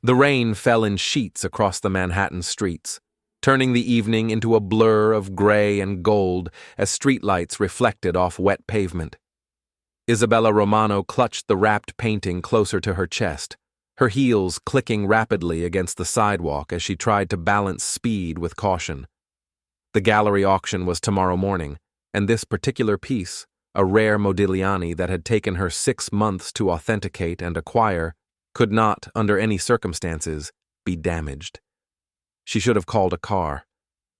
The rain fell in sheets across the Manhattan streets, turning the evening into a blur of gray and gold as streetlights reflected off wet pavement. Isabella Romano clutched the wrapped painting closer to her chest, her heels clicking rapidly against the sidewalk as she tried to balance speed with caution. The gallery auction was tomorrow morning, and this particular piece, a rare Modigliani that had taken her 6 months to authenticate and acquire, could not, under any circumstances, be damaged. She should have called a car,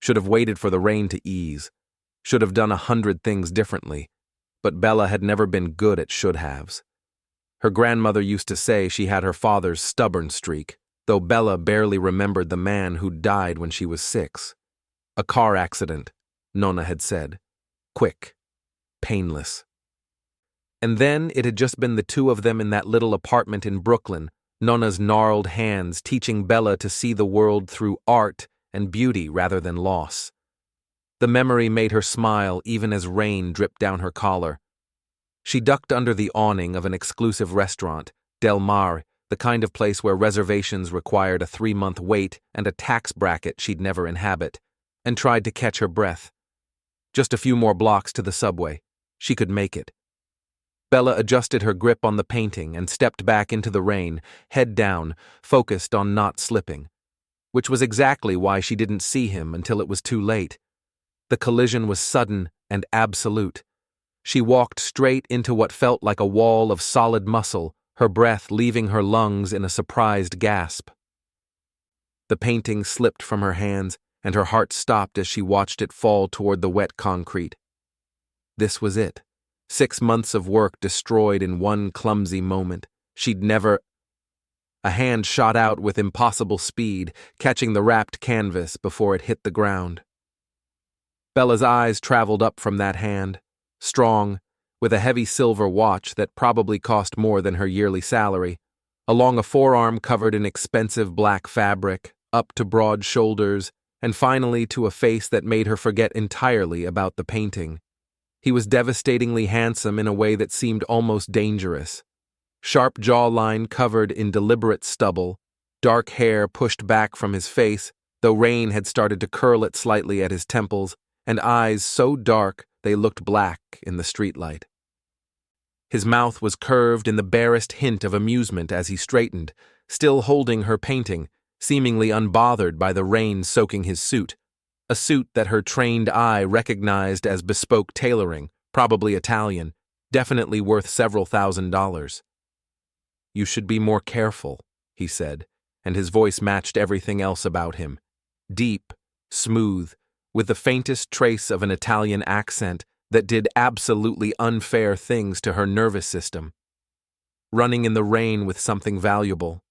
should have waited for the rain to ease, should have done 100 things differently, but Bella had never been good at should-haves. Her grandmother used to say she had her father's stubborn streak, though Bella barely remembered the man who died when she was 6. A car accident, Nonna had said. Quick. Painless. And then it had just been the two of them in that little apartment in Brooklyn, Nonna's gnarled hands teaching Bella to see the world through art and beauty rather than loss. The memory made her smile even as rain dripped down her collar. She ducked under the awning of an exclusive restaurant, Del Mar, the kind of place where reservations required a 3-month wait and a tax bracket she'd never inhabit, and tried to catch her breath. Just a few more blocks to the subway. She could make it. Bella adjusted her grip on the painting and stepped back into the rain, head down, focused on not slipping. Which was exactly why she didn't see him until it was too late. The collision was sudden and absolute. She walked straight into what felt like a wall of solid muscle, her breath leaving her lungs in a surprised gasp. The painting slipped from her hands, and her heart stopped as she watched it fall toward the wet concrete. This was it. 6 months of work destroyed in one clumsy moment. She'd never... A hand shot out with impossible speed, catching the wrapped canvas before it hit the ground. Bella's eyes traveled up from that hand, strong, with a heavy silver watch that probably cost more than her yearly salary, along a forearm covered in expensive black fabric, up to broad shoulders, and finally to a face that made her forget entirely about the painting. He was devastatingly handsome in a way that seemed almost dangerous. Sharp jawline covered in deliberate stubble, dark hair pushed back from his face, though rain had started to curl it slightly at his temples, and eyes so dark they looked black in the streetlight. His mouth was curved in the barest hint of amusement as he straightened, still holding her painting, seemingly unbothered by the rain soaking his suit, a suit that her trained eye recognized as bespoke tailoring, probably Italian, definitely worth several $1,000s. "You should be more careful," he said, and his voice matched everything else about him. Deep, smooth, with the faintest trace of an Italian accent that did absolutely unfair things to her nervous system. Running in the rain with something valuable.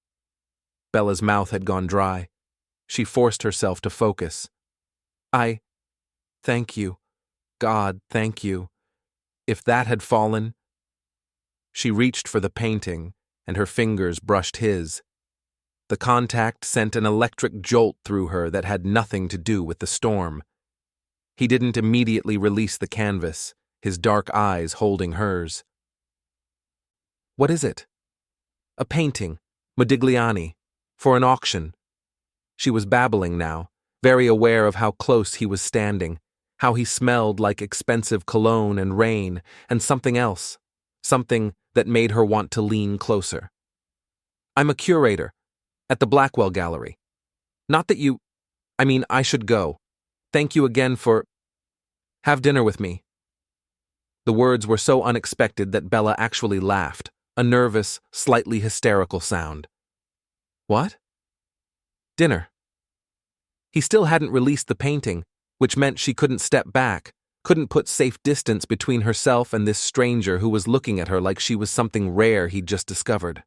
Bella's mouth had gone dry. She forced herself to focus. Thank you. God, thank you. If that had fallen... She reached for the painting, and her fingers brushed his. The contact sent an electric jolt through her that had nothing to do with the storm. He didn't immediately release the canvas, his dark eyes holding hers. "What is it?" "A painting, Modigliani, for an auction." She was babbling now, very aware of how close he was standing, how he smelled like expensive cologne and rain, and something else, something that made her want to lean closer. "I'm a curator, at the Blackwell Gallery. Not that you... I should go. Thank you again for... Have dinner with me." The words were so unexpected that Bella actually laughed, a nervous, slightly hysterical sound. "What?" "Dinner." He still hadn't released the painting, which meant she couldn't step back, couldn't put safe distance between herself and this stranger who was looking at her like she was something rare he'd just discovered.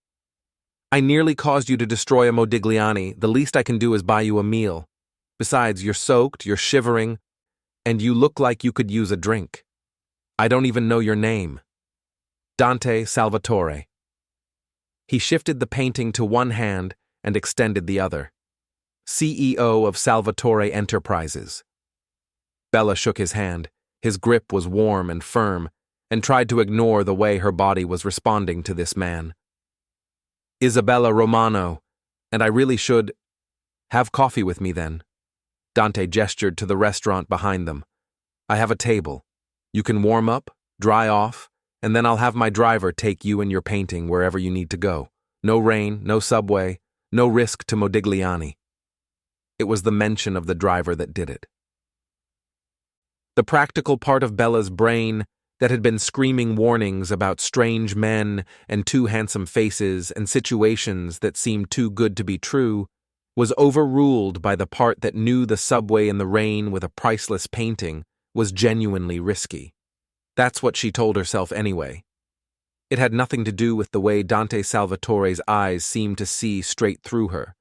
"I nearly caused you to destroy a Modigliani. The least I can do is buy you a meal. Besides, you're soaked, you're shivering, and you look like you could use a drink. I don't even know your name." "Dante Salvatore." He shifted the painting to one hand and extended the other. "CEO of Salvatore Enterprises." Bella shook his hand. His grip was warm and firm, and tried to ignore the way her body was responding to this man. "Isabella Romano, And I really should have coffee with me then. Dante gestured to the restaurant behind them. I have a table. You can warm up, dry off, and then I'll have my driver take you and your painting wherever you need to go. No rain, no subway, no risk to Modigliani. It was the mention of the driver that did it. The practical part of Bella's brain that had been screaming warnings about strange men and too handsome faces and situations that seemed too good to be true was overruled by the part that knew the subway in the rain with a priceless painting was genuinely risky. That's what she told herself anyway. It had nothing to do with the way Dante Salvatore's eyes seemed to see straight through her,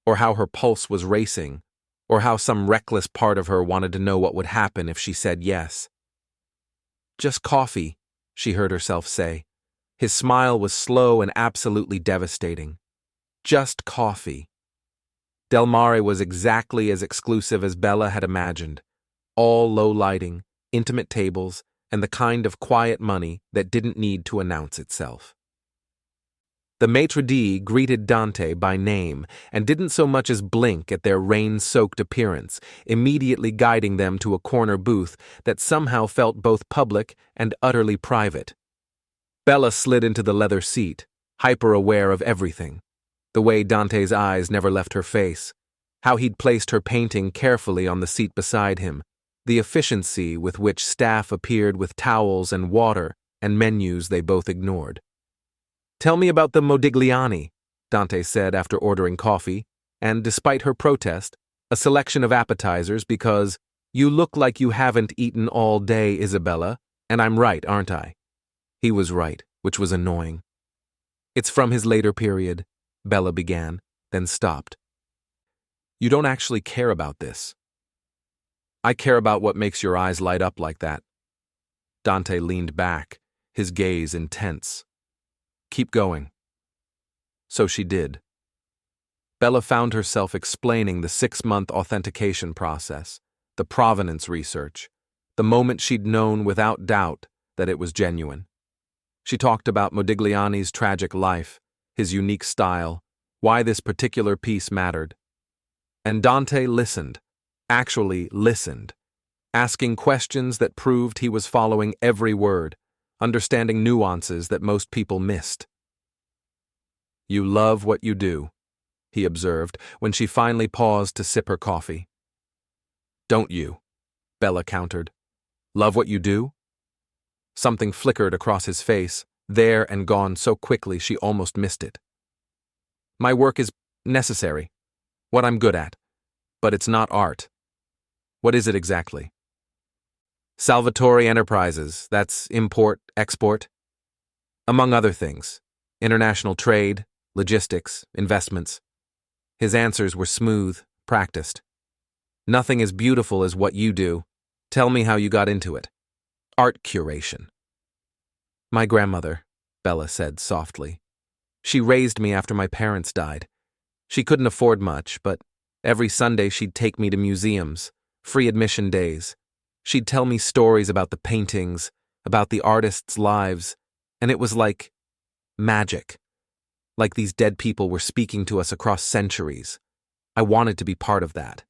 or how her pulse was racing, or how some reckless part of her wanted to know what would happen if she said yes. Just coffee, she heard herself say. His smile was slow and absolutely devastating. Just coffee. Del Mare was exactly as exclusive as Bella had imagined. All low lighting, intimate tables, and the kind of quiet money that didn't need to announce itself. The maitre d' greeted Dante by name and didn't so much as blink at their rain-soaked appearance, immediately guiding them to a corner booth that somehow felt both public and utterly private. Bella slid into the leather seat, hyper-aware of everything. The way Dante's eyes never left her face, how he'd placed her painting carefully on the seat beside him, the efficiency with which staff appeared with towels and water and menus they both ignored. Tell me about the Modigliani, Dante said after ordering coffee, and, despite her protest, a selection of appetizers because, you look like you haven't eaten all day, Isabella, and I'm right, aren't I? He was right, which was annoying. It's from his later period, Bella began, then stopped. You don't actually care about this. I care about what makes your eyes light up like that. Dante leaned back, his gaze intense. Keep going. So she did. Bella found herself explaining the 6-month authentication process, the provenance research, the moment she'd known without doubt that it was genuine. She talked about Modigliani's tragic life, his unique style, why this particular piece mattered. And Dante listened, actually listened, asking questions that proved he was following every word, understanding nuances that most people missed. You love what you do, he observed when she finally paused to sip her coffee. Don't you? Bella countered. Love what you do? Something flickered across his face, there and gone so quickly she almost missed it. My work is necessary, what I'm good at, but it's not art. What is it exactly? Salvatore Enterprises, that's import, export. Among other things, international trade, logistics, investments. His answers were smooth, practiced. Nothing as beautiful as what you do. Tell me how you got into it. Art curation. My grandmother, Bella said softly. She raised me after my parents died. She couldn't afford much, but every Sunday she'd take me to museums, free admission days. She'd tell me stories about the paintings, about the artists' lives, and it was like magic. Like these dead people were speaking to us across centuries. I wanted to be part of that,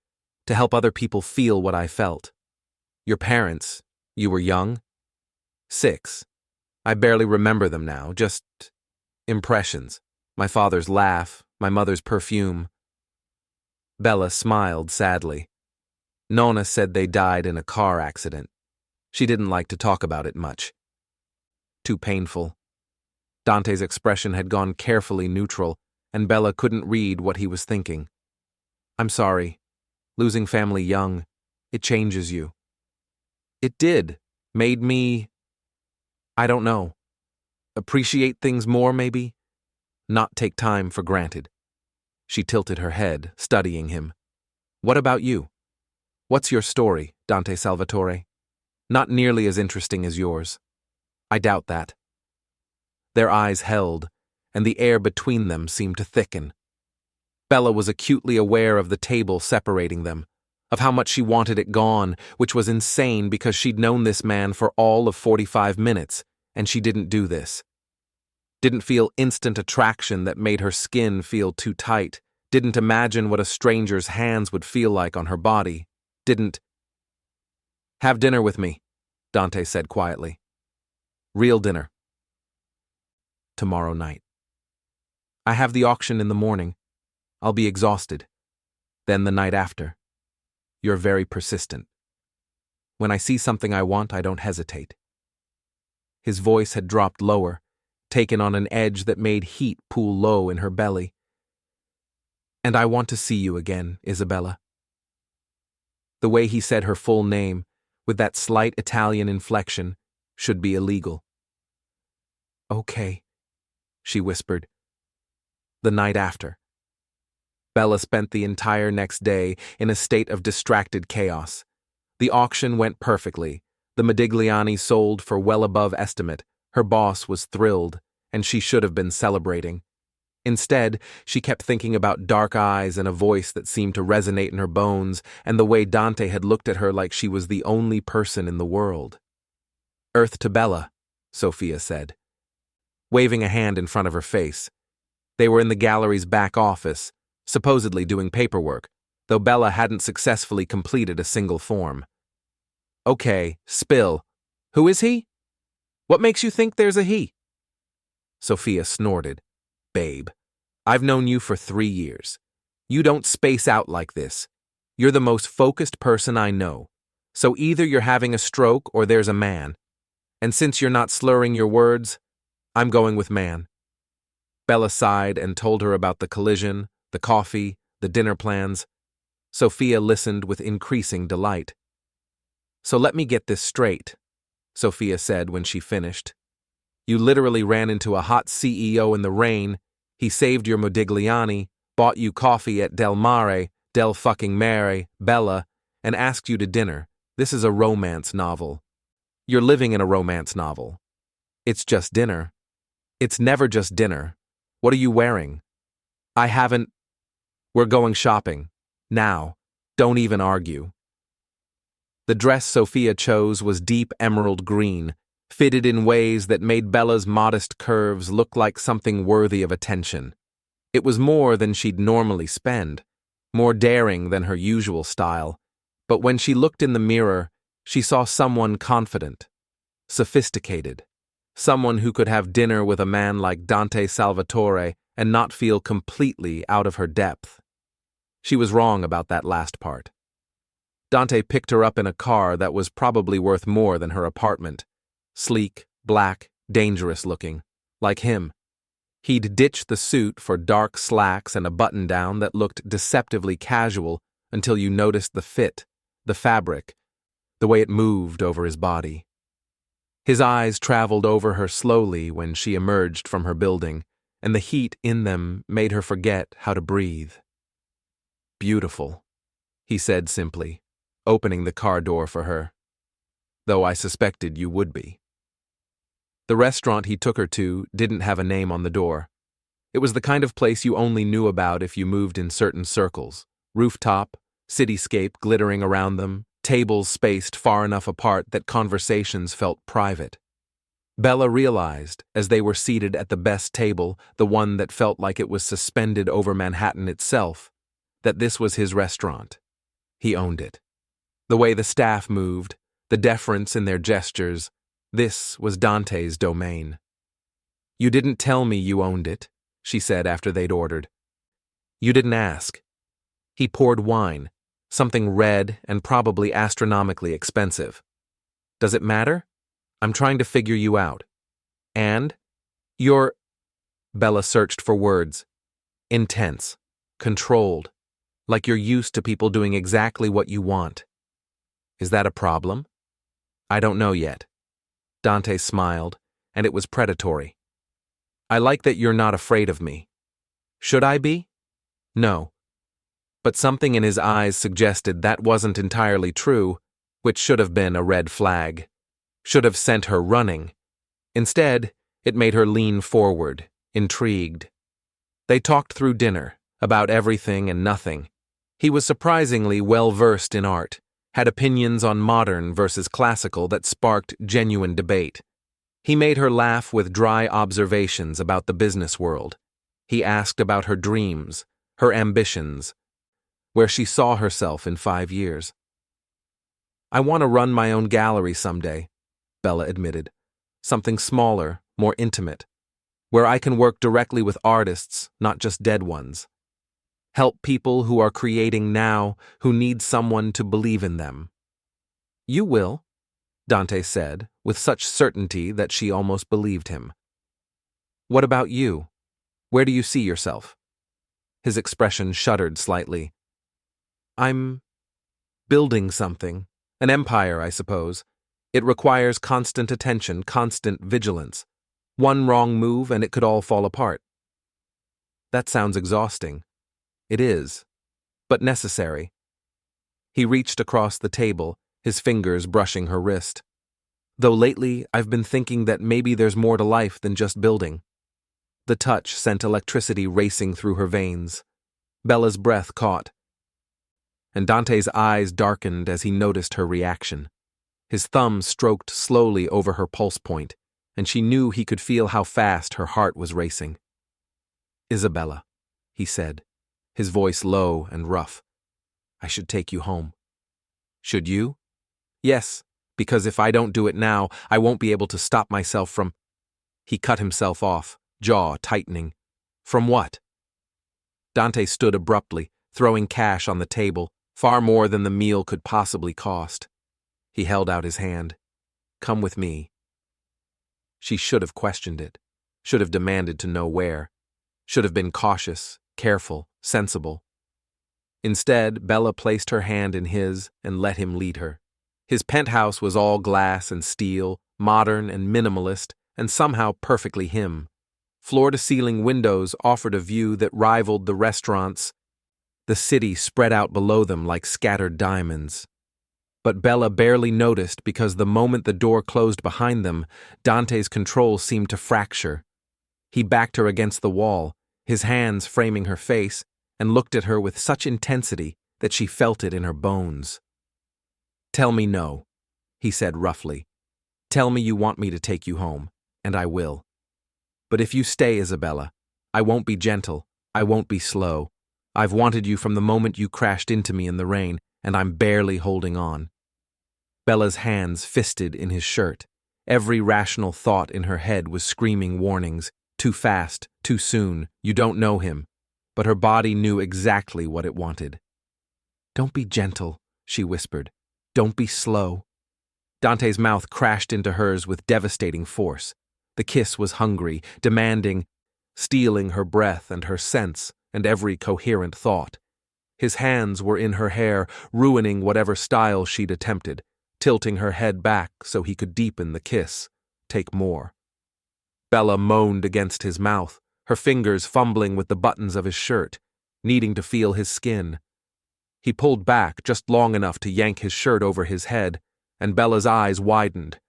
to help other people feel what I felt. Your parents, you were young? 6. I barely remember them now, just impressions. My father's laugh, my mother's perfume. Bella smiled sadly. Nonna said they died in a car accident. She didn't like to talk about it much. Too painful. Dante's expression had gone carefully neutral, and Bella couldn't read what he was thinking. I'm sorry. Losing family young, it changes you. It did. Made me, I don't know, appreciate things more maybe? Not take time for granted. She tilted her head, studying him. What about you? What's your story, Dante Salvatore? Not nearly as interesting as yours. I doubt that. Their eyes held, and the air between them seemed to thicken. Bella was acutely aware of the table separating them, of how much she wanted it gone, which was insane because she'd known this man for all of 45 minutes, and she didn't do this. Didn't feel instant attraction that made her skin feel too tight, didn't imagine what a stranger's hands would feel like on her body, didn't. "Have dinner with me," Dante said quietly. "Real dinner. Tomorrow night. I have the auction in the morning. I'll be exhausted. Then the night after. You're very persistent. When I see something I want, I don't hesitate." His voice had dropped lower, taken on an edge that made heat pool low in her belly. "And I want to see you again, Isabella." The way he said her full name, with that slight Italian inflection, should be illegal. "Okay," she whispered. The night after. Bella spent the entire next day in a state of distracted chaos. The auction went perfectly. The Modigliani sold for well above estimate. Her boss was thrilled, and she should have been celebrating. Instead, she kept thinking about dark eyes and a voice that seemed to resonate in her bones, and the way Dante had looked at her like she was the only person in the world. "Earth to Bella," Sophia said, waving a hand in front of her face. They were in the gallery's back office, supposedly doing paperwork, though Bella hadn't successfully completed a single form. "Okay, spill. Who is he? What makes you think there's a he?" Sophia snorted. "Babe, I've known you for 3 years. You don't space out like this. You're the most focused person I know. So either you're having a stroke or there's a man. And since you're not slurring your words, I'm going with man." Bella sighed and told her about the collision, the coffee, the dinner plans. Sophia listened with increasing delight. "So let me get this straight," Sophia said when she finished. "You literally ran into a hot CEO in the rain. He saved your Modigliani, bought you coffee at Del Mare, Del fucking Mare, Bella, and asked you to dinner. This is a romance novel. You're living in a romance novel. It's just dinner. It's never just dinner. What are you wearing? I haven't. We're going shopping. Now. Don't even argue." The dress Sophia chose was deep emerald green, fitted in ways that made Bella's modest curves look like something worthy of attention. It was more than she'd normally spend, more daring than her usual style, but when she looked in the mirror, she saw someone confident, sophisticated, someone who could have dinner with a man like Dante Salvatore and not feel completely out of her depth. She was wrong about that last part. Dante picked her up in a car that was probably worth more than her apartment. Sleek, black, dangerous looking, like him. He'd ditched the suit for dark slacks and a button-down that looked deceptively casual until you noticed the fit, the fabric, the way it moved over his body. His eyes traveled over her slowly when she emerged from her building, and the heat in them made her forget how to breathe. "Beautiful," he said simply, opening the car door for her. "Though I suspected you would be." The restaurant he took her to didn't have a name on the door. It was the kind of place you only knew about if you moved in certain circles. Rooftop, cityscape glittering around them, tables spaced far enough apart that conversations felt private. Bella realized, as they were seated at the best table, the one that felt like it was suspended over Manhattan itself, that this was his restaurant. He owned it. The way the staff moved, the deference in their gestures, this was Dante's domain. "You didn't tell me you owned it," she said after they'd ordered. "You didn't ask." He poured wine, something red and probably astronomically expensive. "Does it matter? I'm trying to figure you out. And? You're—" Bella searched for words. "Intense. Controlled. Like you're used to people doing exactly what you want. Is that a problem?" "I don't know yet." Dante smiled, and it was predatory. "I like that you're not afraid of me. Should I be? No." But something in his eyes suggested that wasn't entirely true, which should have been a red flag. Should have sent her running. Instead, it made her lean forward, intrigued. They talked through dinner, about everything and nothing. He was surprisingly well-versed in art, had opinions on modern versus classical that sparked genuine debate. He made her laugh with dry observations about the business world. He asked about her dreams, her ambitions, where she saw herself in 5 years. "I want to run my own gallery someday," Bella admitted. "Something smaller, more intimate, where I can work directly with artists, not just dead ones. Help people who are creating now, who need someone to believe in them." "You will," Dante said, with such certainty that she almost believed him. "What about you? Where do you see yourself?" His expression shuddered slightly. "I'm building something. An empire, I suppose. It requires constant attention, constant vigilance. One wrong move and it could all fall apart." "That sounds exhausting." "It is, but necessary." He reached across the table, his fingers brushing her wrist. "Though lately I've been thinking that maybe there's more to life than just building." The touch sent electricity racing through her veins. Bella's breath caught, and Dante's eyes darkened as he noticed her reaction. His thumb stroked slowly over her pulse point, and she knew he could feel how fast her heart was racing. "Isabella," he said, his voice low and rough, "I should take you home." "Should you?" "Yes, because if I don't do it now, I won't be able to stop myself from—" He cut himself off, jaw tightening. "From what?" Dante stood abruptly, throwing cash on the table, far more than the meal could possibly cost. He held out his hand. "Come with me." She should have questioned it, should have demanded to know where, should have been cautious, careful, sensible. Instead, Bella placed her hand in his and let him lead her. His penthouse was all glass and steel, modern and minimalist, and somehow perfectly him. Floor-to-ceiling windows offered a view that rivaled the restaurants. The city spread out below them like scattered diamonds. But Bella barely noticed because the moment the door closed behind them, Dante's control seemed to fracture. He backed her against the wall, his hands framing her face, and looked at her with such intensity that she felt it in her bones. "Tell me no," he said roughly. "Tell me you want me to take you home, and I will. But if you stay, Isabella, I won't be gentle, I won't be slow. I've wanted you from the moment you crashed into me in the rain, and I'm barely holding on." Bella's hands fisted in his shirt. Every rational thought in her head was screaming warnings. Too fast, too soon, you don't know him. But her body knew exactly what it wanted. "Don't be gentle," she whispered. "Don't be slow." Dante's mouth crashed into hers with devastating force. The kiss was hungry, demanding, stealing her breath and her sense and every coherent thought. His hands were in her hair, ruining whatever style she'd attempted, tilting her head back so he could deepen the kiss, take more. Bella moaned against his mouth, her fingers fumbling with the buttons of his shirt, needing to feel his skin. He pulled back just long enough to yank his shirt over his head, and Bella's eyes widened.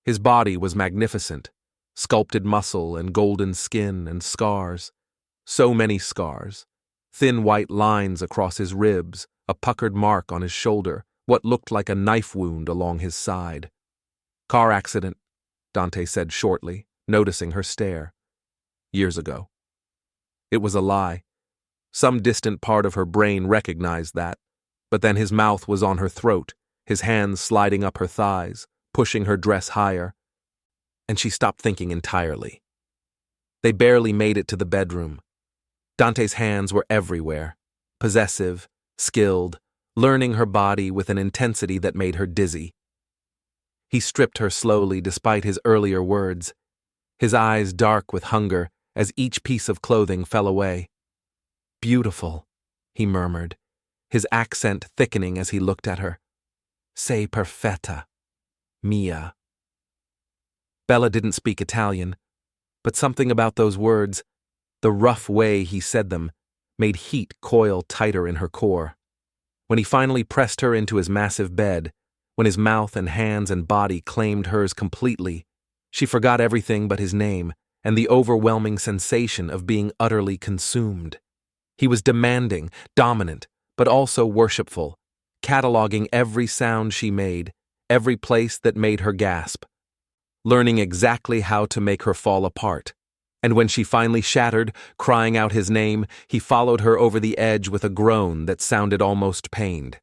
His body was magnificent, sculpted muscle and golden skin and scars. So many scars. Thin white lines across his ribs, a puckered mark on his shoulder, what looked like a knife wound along his side. "Car accident," Dante said shortly, noticing her stare. "Years ago." It was a lie. Some distant part of her brain recognized that, but then his mouth was on her throat, his hands sliding up her thighs, pushing her dress higher, and she stopped thinking entirely. They barely made it to the bedroom. Dante's hands were everywhere, possessive, skilled, learning her body with an intensity that made her dizzy. He stripped her slowly despite his earlier words, his eyes dark with hunger as each piece of clothing fell away. "Beautiful," he murmured, his accent thickening as he looked at her. "Sei perfetta, mia." Bella didn't speak Italian, but something about those words, the rough way he said them, made heat coil tighter in her core. When he finally pressed her into his massive bed, when his mouth and hands and body claimed hers completely, she forgot everything but his name and the overwhelming sensation of being utterly consumed. He was demanding, dominant, but also worshipful, cataloging every sound she made, every place that made her gasp, learning exactly how to make her fall apart, And when she finally shattered, crying out his name, he followed her over the edge with a groan that sounded almost pained.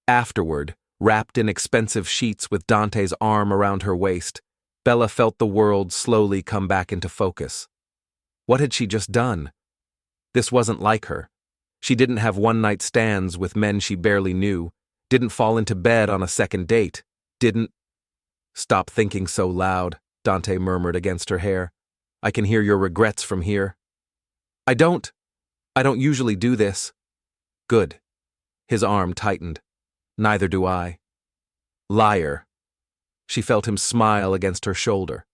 Afterward, wrapped in expensive sheets with Dante's arm around her waist, Bella felt the world slowly come back into focus. What had she just done? This wasn't like her. She didn't have one-night stands with men she barely knew, didn't fall into bed on a second date, didn't— "Stop thinking so loud," Dante murmured against her hair. "I can hear your regrets from here." I don't usually do this." "Good." His arm tightened. "Neither do I." "Liar." She felt him smile against her shoulder.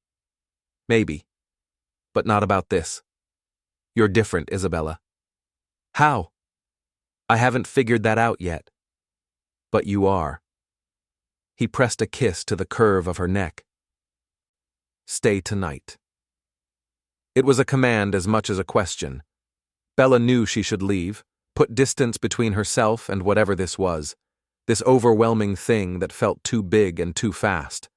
"Maybe. But not about this. You're different, Isabella." "How?" "I haven't figured that out yet." "But you are." He pressed a kiss to the curve of her neck. "Stay tonight." It was a command as much as a question. Bella knew she should leave, put distance between herself and whatever this was, this overwhelming thing that felt too big and too fast.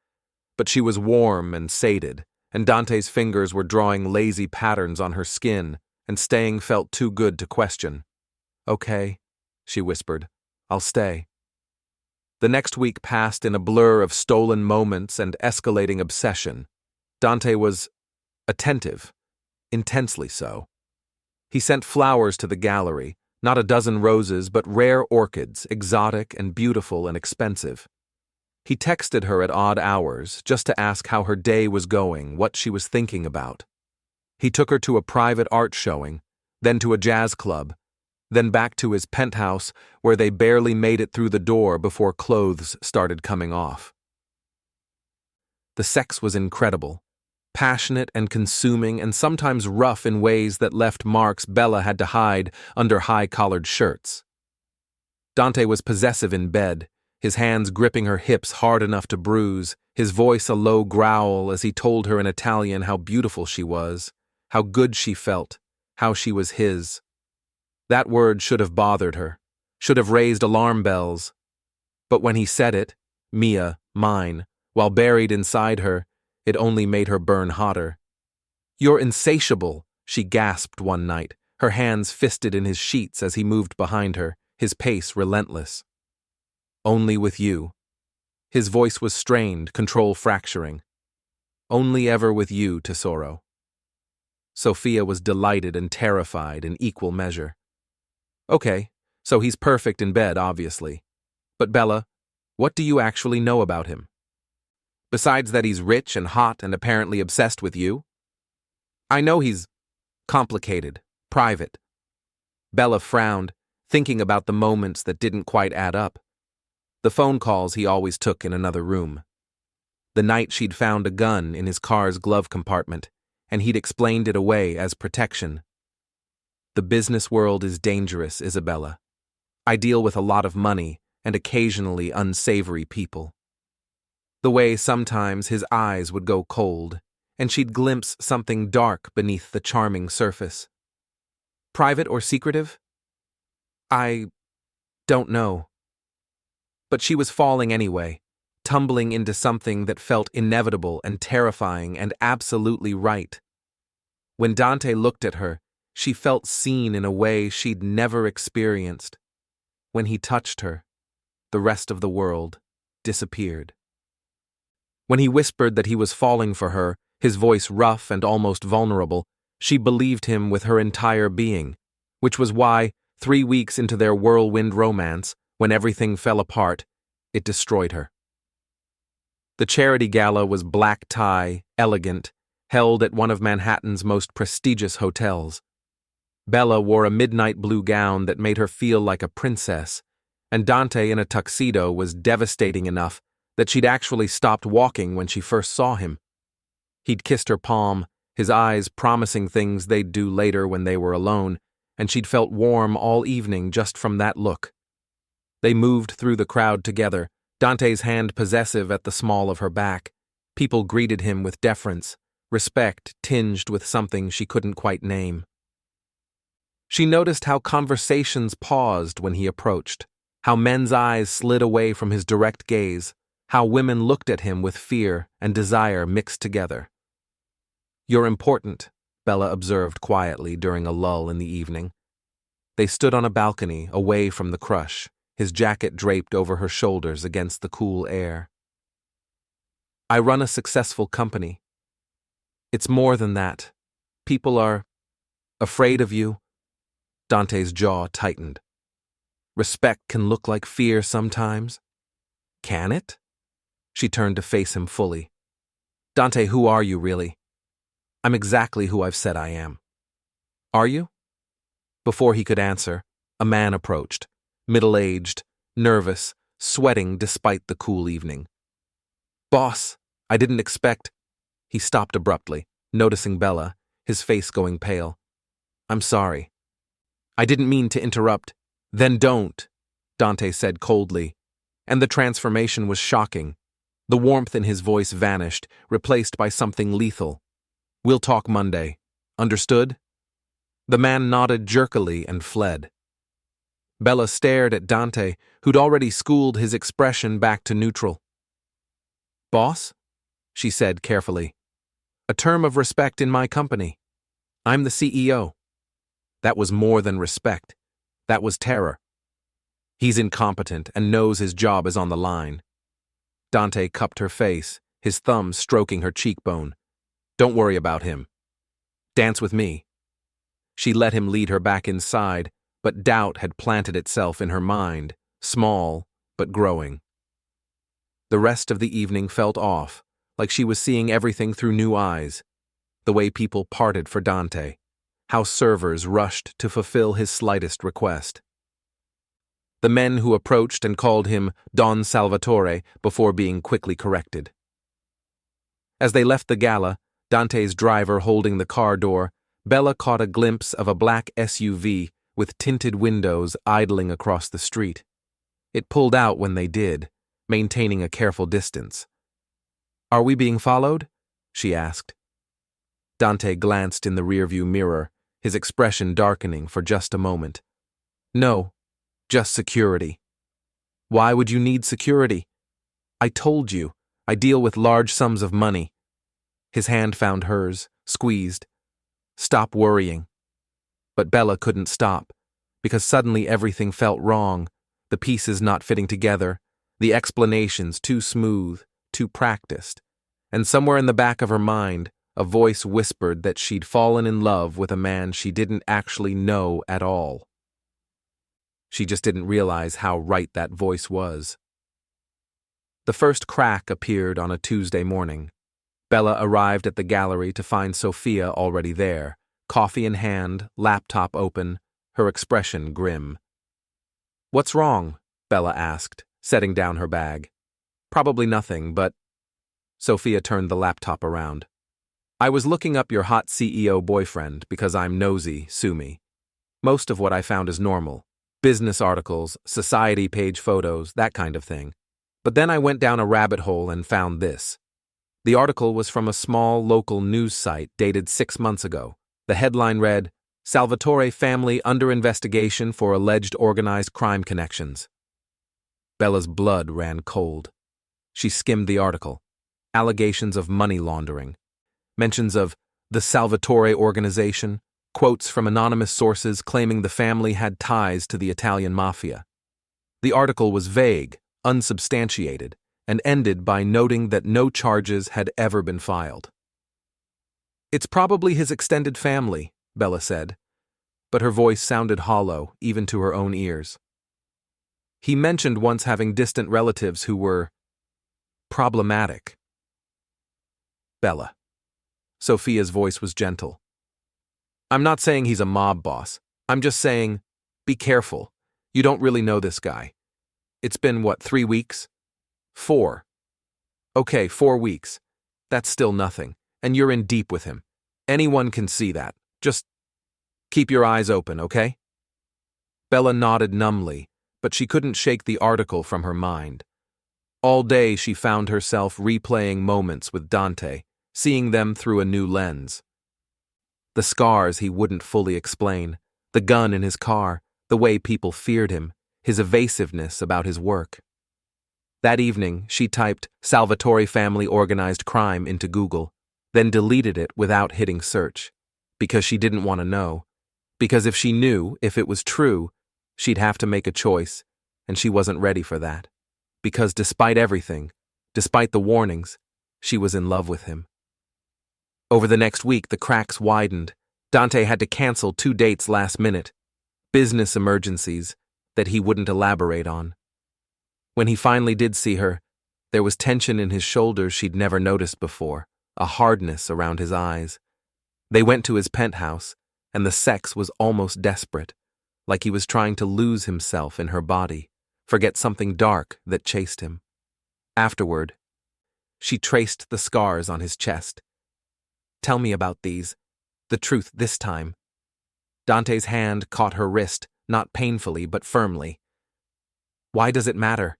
But she was warm and sated, and Dante's fingers were drawing lazy patterns on her skin, and staying felt too good to question. "Okay," she whispered. "I'll stay." The next week passed in a blur of stolen moments and escalating obsession. Dante was attentive, intensely so. He sent flowers to the gallery, not a dozen roses, but rare orchids, exotic and beautiful and expensive. He texted her at odd hours, just to ask how her day was going, what she was thinking about. He took her to a private art showing, then to a jazz club, then back to his penthouse, where they barely made it through the door before clothes started coming off. The sex was incredible, passionate and consuming, and sometimes rough in ways that left marks Bella had to hide under high-collared shirts. Dante was possessive in bed, his hands gripping her hips hard enough to bruise, his voice a low growl as he told her in Italian how beautiful she was, how good she felt, how she was his. That word should have bothered her, should have raised alarm bells. But when he said it, "Mia, mine," while buried inside her, it only made her burn hotter. "You're insatiable," she gasped one night, her hands fisted in his sheets as he moved behind her, his pace relentless. "Only with you." His voice was strained, control fracturing. "Only ever with you, tesoro." Sophia was delighted and terrified in equal measure. "Okay, so he's perfect in bed, obviously. But Bella, what do you actually know about him? Besides that he's rich and hot and apparently obsessed with you?" "I know he's complicated, private." Bella frowned, thinking about the moments that didn't quite add up. The phone calls he always took in another room. The night she'd found a gun in his car's glove compartment, and he'd explained it away as protection. "The business world is dangerous, Isabella. I deal with a lot of money and occasionally unsavory people." The way sometimes his eyes would go cold, and she'd glimpse something dark beneath the charming surface. "Private or secretive?" "I don't know." But she was falling anyway, tumbling into something that felt inevitable and terrifying and absolutely right. When Dante looked at her, she felt seen in a way she'd never experienced. When he touched her, the rest of the world disappeared. When he whispered that he was falling for her, his voice rough and almost vulnerable, she believed him with her entire being, which was why, 3 weeks into their whirlwind romance, when everything fell apart, it destroyed her. The charity gala was black tie, elegant, held at one of Manhattan's most prestigious hotels. Bella wore a midnight blue gown that made her feel like a princess, and Dante in a tuxedo was devastating enough that she'd actually stopped walking when she first saw him. He'd kissed her palm, his eyes promising things they'd do later when they were alone, and she'd felt warm all evening just from that look. They moved through the crowd together, Dante's hand possessive at the small of her back. People greeted him with deference, respect tinged with something she couldn't quite name. She noticed how conversations paused when he approached, how men's eyes slid away from his direct gaze, how women looked at him with fear and desire mixed together. "You're important," Bella observed quietly during a lull in the evening. They stood on a balcony, away from the crush, his jacket draped over her shoulders against the cool air. I run a successful company. It's more than that. People are afraid of you. Dante's jaw tightened. Respect can look like fear sometimes. Can it? She turned to face him fully. Dante, who are you really? I'm exactly who I've said I am. Are you? Before he could answer, a man approached, middle-aged, nervous, sweating despite the cool evening. Boss, I didn't expect. He stopped abruptly, noticing Bella, his face going pale. I'm sorry. I didn't mean to interrupt. Then don't, Dante said coldly, and the transformation was shocking. The warmth in his voice vanished, replaced by something lethal. We'll talk Monday. Understood? The man nodded jerkily and fled. Bella stared at Dante, who'd already schooled his expression back to neutral. Boss? She said carefully. A term of respect in my company. I'm the CEO. That was more than respect. That was terror. He's incompetent and knows his job is on the line. Dante cupped her face, his thumb stroking her cheekbone. Don't worry about him. Dance with me. She let him lead her back inside, but doubt had planted itself in her mind, small but growing. The rest of the evening felt off, like she was seeing everything through new eyes. The way people parted for Dante, how servers rushed to fulfill his slightest request. The men who approached and called him Don Salvatore before being quickly corrected. As they left the gala, Dante's driver holding the car door, Bella caught a glimpse of a black SUV with tinted windows idling across the street. It pulled out when they did, maintaining a careful distance. Are we being followed? She asked. Dante glanced in the rearview mirror, his expression darkening for just a moment. No, just security. Why would you need security? I told you, I deal with large sums of money. His hand found hers, squeezed. Stop worrying. But Bella couldn't stop, because suddenly everything felt wrong, the pieces not fitting together, the explanations too smooth, too practiced, and somewhere in the back of her mind, a voice whispered that she'd fallen in love with a man she didn't actually know at all. She just didn't realize how right that voice was. The first crack appeared on a Tuesday morning. Bella arrived at the gallery to find Sophia already there, coffee in hand, laptop open, her expression grim. What's wrong? Bella asked, setting down her bag. Probably nothing, but... Sophia turned the laptop around. I was looking up your hot CEO boyfriend because I'm nosy, sue me. Most of what I found is normal. Business articles, society page photos, that kind of thing. But then I went down a rabbit hole and found this. The article was from a small local news site dated 6 months ago. The headline read, Salvatore family under investigation for alleged organized crime connections. Bella's blood ran cold. She skimmed the article. Allegations of money laundering. Mentions of the Salvatore organization. Quotes from anonymous sources claiming the family had ties to the Italian Mafia. The article was vague, unsubstantiated, and ended by noting that no charges had ever been filed. It's probably his extended family, Bella said, but her voice sounded hollow, even to her own ears. He mentioned once having distant relatives who were problematic. Bella. Sophia's voice was gentle. I'm not saying he's a mob boss. I'm just saying, be careful. You don't really know this guy. It's been, 3 weeks? 4. Okay, 4 weeks. That's still nothing, and you're in deep with him. Anyone can see that. Just keep your eyes open, okay? Bella nodded numbly, but she couldn't shake the article from her mind. All day she found herself replaying moments with Dante, seeing them through a new lens. The scars he wouldn't fully explain, the gun in his car, the way people feared him, his evasiveness about his work. That evening, she typed Salvatore family organized crime into Google, then deleted it without hitting search, because she didn't want to know. Because if she knew, if it was true, she'd have to make a choice, and she wasn't ready for that. Because despite everything, despite the warnings, she was in love with him. Over the next week, the cracks widened. Dante had to cancel 2 dates last minute, business emergencies that he wouldn't elaborate on. When he finally did see her, there was tension in his shoulders she'd never noticed before, a hardness around his eyes. They went to his penthouse, and the sex was almost desperate, like he was trying to lose himself in her body, forget something dark that chased him. Afterward, she traced the scars on his chest. "Tell me about these. The truth this time." Dante's hand caught her wrist, not painfully but firmly. "Why does it matter?"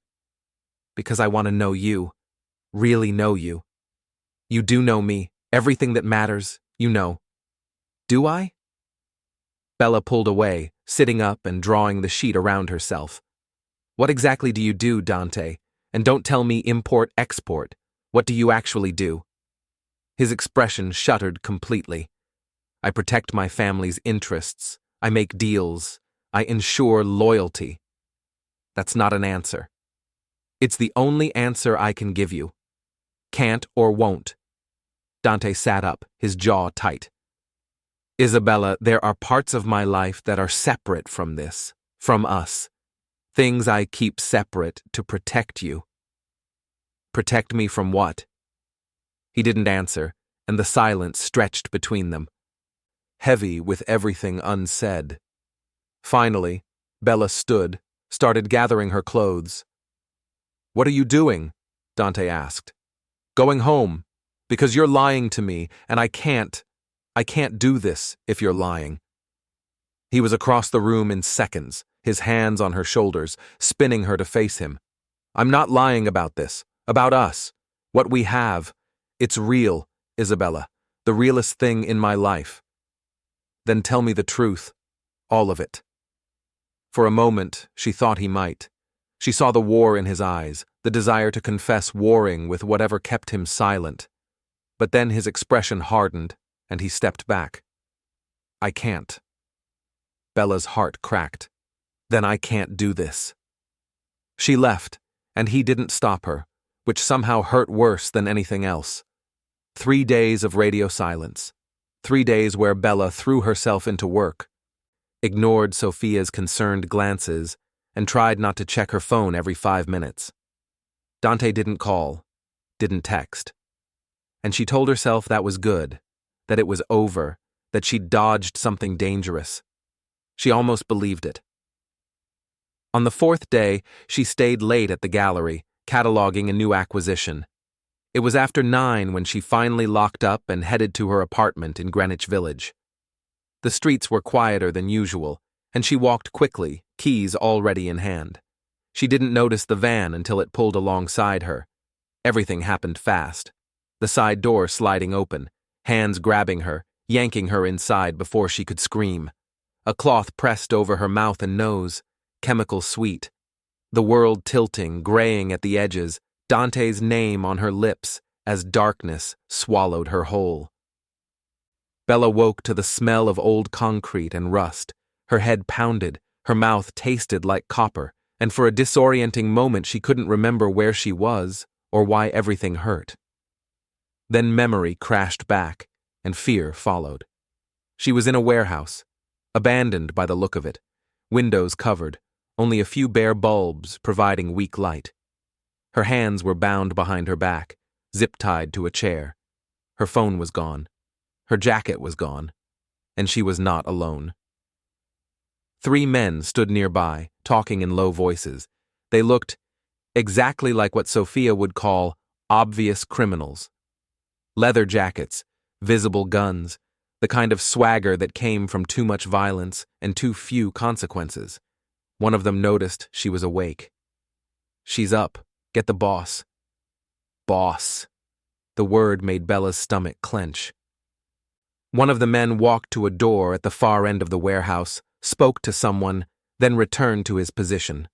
"Because I want to know you. Really know you. You do know me. Everything that matters, you know." "Do I?" Bella pulled away, sitting up and drawing the sheet around herself. "What exactly do you do, Dante? And don't tell me import-export. What do you actually do?" His expression shuttered completely. "I protect my family's interests. I make deals. I ensure loyalty." "That's not an answer." "It's the only answer I can give you. Can't or won't." Dante sat up, his jaw tight. "Isabella, there are parts of my life that are separate from this, from us. Things I keep separate to protect you." "Protect me from what?" He didn't answer, and the silence stretched between them, heavy with everything unsaid. Finally, Bella stood, started gathering her clothes. "What are you doing?" Dante asked. "Going home, because you're lying to me, and I can't do this if you're lying." He was across the room in seconds, his hands on her shoulders, spinning her to face him. "I'm not lying about this, about us, what we have. It's real, Isabella, the realest thing in my life." "Then tell me the truth, all of it." For a moment, she thought he might. She saw the war in his eyes, the desire to confess warring with whatever kept him silent. But then his expression hardened, and he stepped back. "I can't." Bella's heart cracked. "Then I can't do this." She left, and he didn't stop her, which somehow hurt worse than anything else. 3 days of radio silence. 3 days where Bella threw herself into work, ignored Sophia's concerned glances, and tried not to check her phone every 5 minutes. Dante didn't call, didn't text. And she told herself that was good, that it was over, that she'd dodged something dangerous. She almost believed it. On the 4th day, she stayed late at the gallery, cataloging a new acquisition. It was after 9 when she finally locked up and headed to her apartment in Greenwich Village. The streets were quieter than usual, and she walked quickly, keys already in hand. She didn't notice the van until it pulled alongside her. Everything happened fast. The side door sliding open, hands grabbing her, yanking her inside before she could scream. A cloth pressed over her mouth and nose, chemical sweet. The world tilting, graying at the edges, Dante's name on her lips as darkness swallowed her whole. Bella woke to the smell of old concrete and rust. Her head pounded, her mouth tasted like copper, and for a disorienting moment she couldn't remember where she was or why everything hurt. Then memory crashed back, and fear followed. She was in a warehouse, abandoned by the look of it, windows covered, only a few bare bulbs providing weak light. Her hands were bound behind her back, zip-tied to a chair. Her phone was gone. Her jacket was gone. And she was not alone. 3 men stood nearby, talking in low voices. They looked exactly like what Sophia would call obvious criminals. Leather jackets, visible guns, the kind of swagger that came from too much violence and too few consequences. One of them noticed she was awake. "She's up. Get the boss." Boss. The word made Bella's stomach clench. One of the men walked to a door at the far end of the warehouse, spoke to someone, then returned to his position.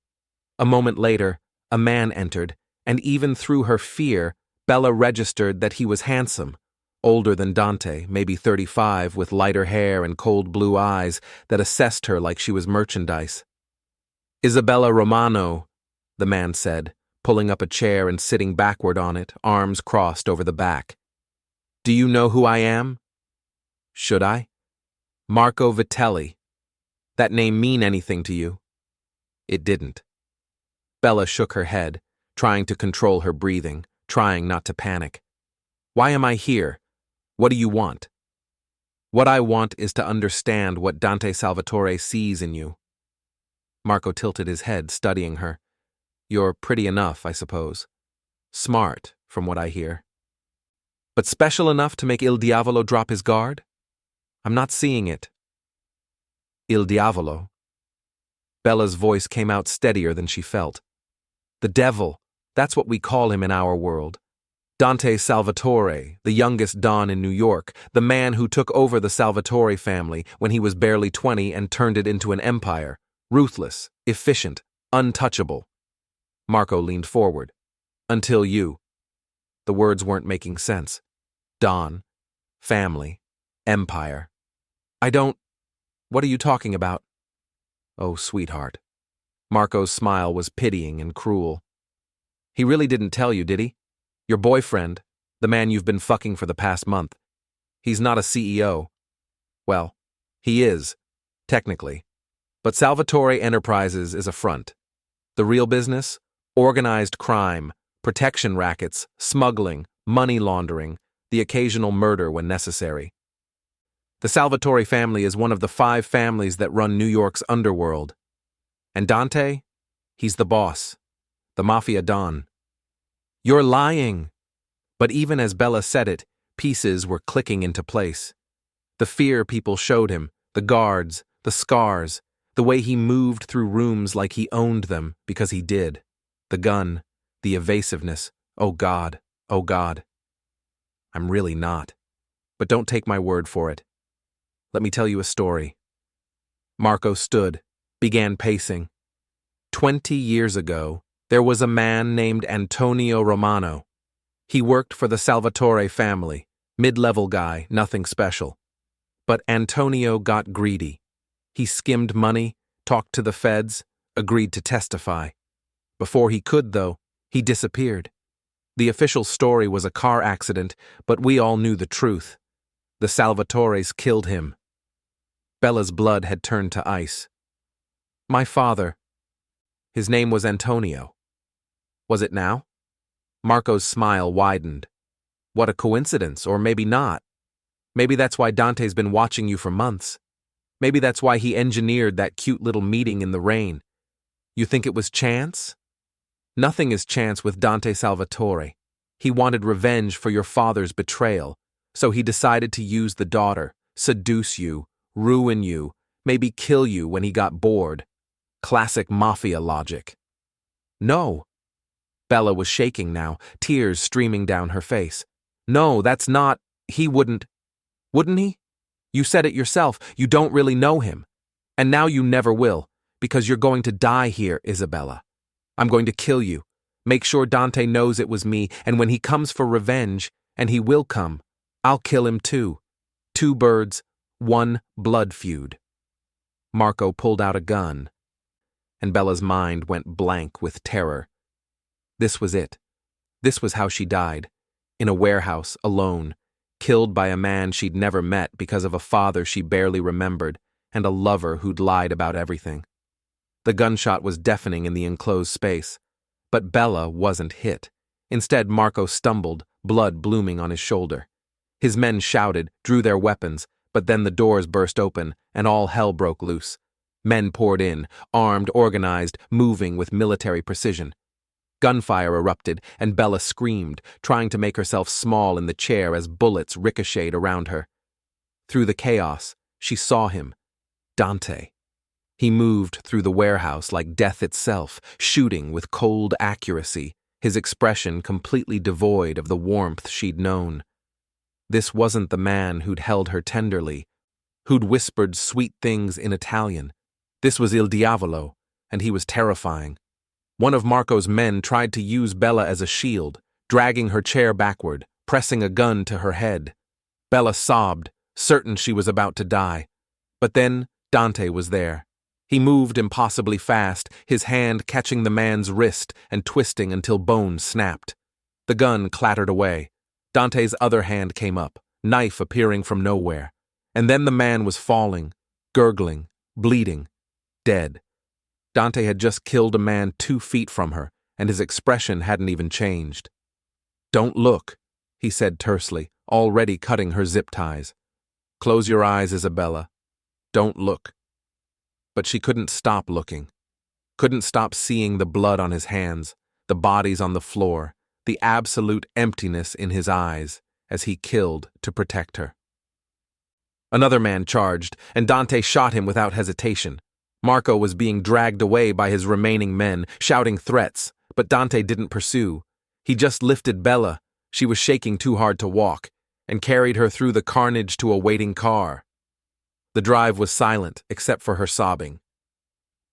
A moment later, a man entered, and even through her fear, Bella registered that he was handsome, older than Dante, maybe 35, with lighter hair and cold blue eyes that assessed her like she was merchandise. "Isabella Romano," the man said, pulling up a chair and sitting backward on it, arms crossed over the back. "Do you know who I am?" "Should I?" "Marco Vitelli. That name mean anything to you?" It didn't. Bella shook her head, trying to control her breathing, trying not to panic. "Why am I here? What do you want?" "What I want is to understand what Dante Salvatore sees in you." Marco tilted his head, studying her. "You're pretty enough, I suppose. Smart, from what I hear. But special enough to make Il Diavolo drop his guard? I'm not seeing it." "Il Diavolo?" Bella's voice came out steadier than she felt. "The devil, that's what we call him in our world. Dante Salvatore, the youngest Don in New York, the man who took over the Salvatore family when he was barely 20 and turned it into an empire. Ruthless, efficient, untouchable." Marco leaned forward. "Until you." The words weren't making sense. Don, family, empire. "I don't... What are you talking about?" "Oh, sweetheart." Marco's smile was pitying and cruel. "He really didn't tell you, did he? Your boyfriend, the man you've been fucking for the past month. He's not a CEO. Well, he is, technically. But Salvatore Enterprises is a front. The real business? Organized crime, protection rackets, smuggling, money laundering, the occasional murder when necessary. The Salvatore family is one of the 5 families that run New York's underworld. And Dante? He's the boss. The Mafia Don." "You're lying." But even as Bella said it, pieces were clicking into place. The fear people showed him, the guards, the scars, the way he moved through rooms like he owned them because he did. The gun, the evasiveness. Oh God, oh God. I'm really not. But don't take my word for it. Let me tell you a story. Marco stood, began pacing. 20 years ago, there was a man named Antonio Romano. He worked for the Salvatore family, mid-level guy, nothing special. But Antonio got greedy. He skimmed money, talked to the feds, agreed to testify. Before he could, though, he disappeared. The official story was a car accident, but we all knew the truth. The Salvatores killed him. Bella's blood had turned to ice. My father. His name was Antonio. Was it now? Marco's smile widened. What a coincidence, or maybe not. Maybe that's why Dante's been watching you for months. Maybe that's why he engineered that cute little meeting in the rain. You think it was chance? Nothing is chance with Dante Salvatore. He wanted revenge for your father's betrayal, so he decided to use the daughter, seduce you, ruin you, maybe kill you when he got bored. Classic Mafia logic. No. Bella was shaking now, tears streaming down her face. No, that's not... He wouldn't... Wouldn't he? You said it yourself, you don't really know him. And now you never will, because you're going to die here, Isabella. I'm going to kill you. Make sure Dante knows it was me, and when he comes for revenge, and he will come, I'll kill him too. 2 birds, 1 blood feud. Marco pulled out a gun, and Bella's mind went blank with terror. This was it. This was how she died. In a warehouse, alone, killed by a man she'd never met because of a father she barely remembered, and a lover who'd lied about everything. The gunshot was deafening in the enclosed space, but Bella wasn't hit. Instead, Marco stumbled, blood blooming on his shoulder. His men shouted, drew their weapons, but then the doors burst open, and all hell broke loose. Men poured in, armed, organized, moving with military precision. Gunfire erupted, and Bella screamed, trying to make herself small in the chair as bullets ricocheted around her. Through the chaos, she saw him, Dante. He moved through the warehouse like death itself, shooting with cold accuracy, his expression completely devoid of the warmth she'd known. This wasn't the man who'd held her tenderly, who'd whispered sweet things in Italian. This was Il Diavolo, and he was terrifying. One of Marco's men tried to use Bella as a shield, dragging her chair backward, pressing a gun to her head. Bella sobbed, certain she was about to die. But then Dante was there. He moved impossibly fast, his hand catching the man's wrist and twisting until bones snapped. The gun clattered away. Dante's other hand came up, knife appearing from nowhere. And then the man was falling, gurgling, bleeding, dead. Dante had just killed a man 2 feet from her, and his expression hadn't even changed. "Don't look," he said tersely, already cutting her zip ties. "Close your eyes, Isabella. Don't look." But she couldn't stop looking. Couldn't stop seeing the blood on his hands, the bodies on the floor, the absolute emptiness in his eyes as he killed to protect her. Another man charged, and Dante shot him without hesitation. Marco was being dragged away by his remaining men, shouting threats, but Dante didn't pursue. He just lifted Bella, she was shaking too hard to walk, and carried her through the carnage to a waiting car. The drive was silent, except for her sobbing.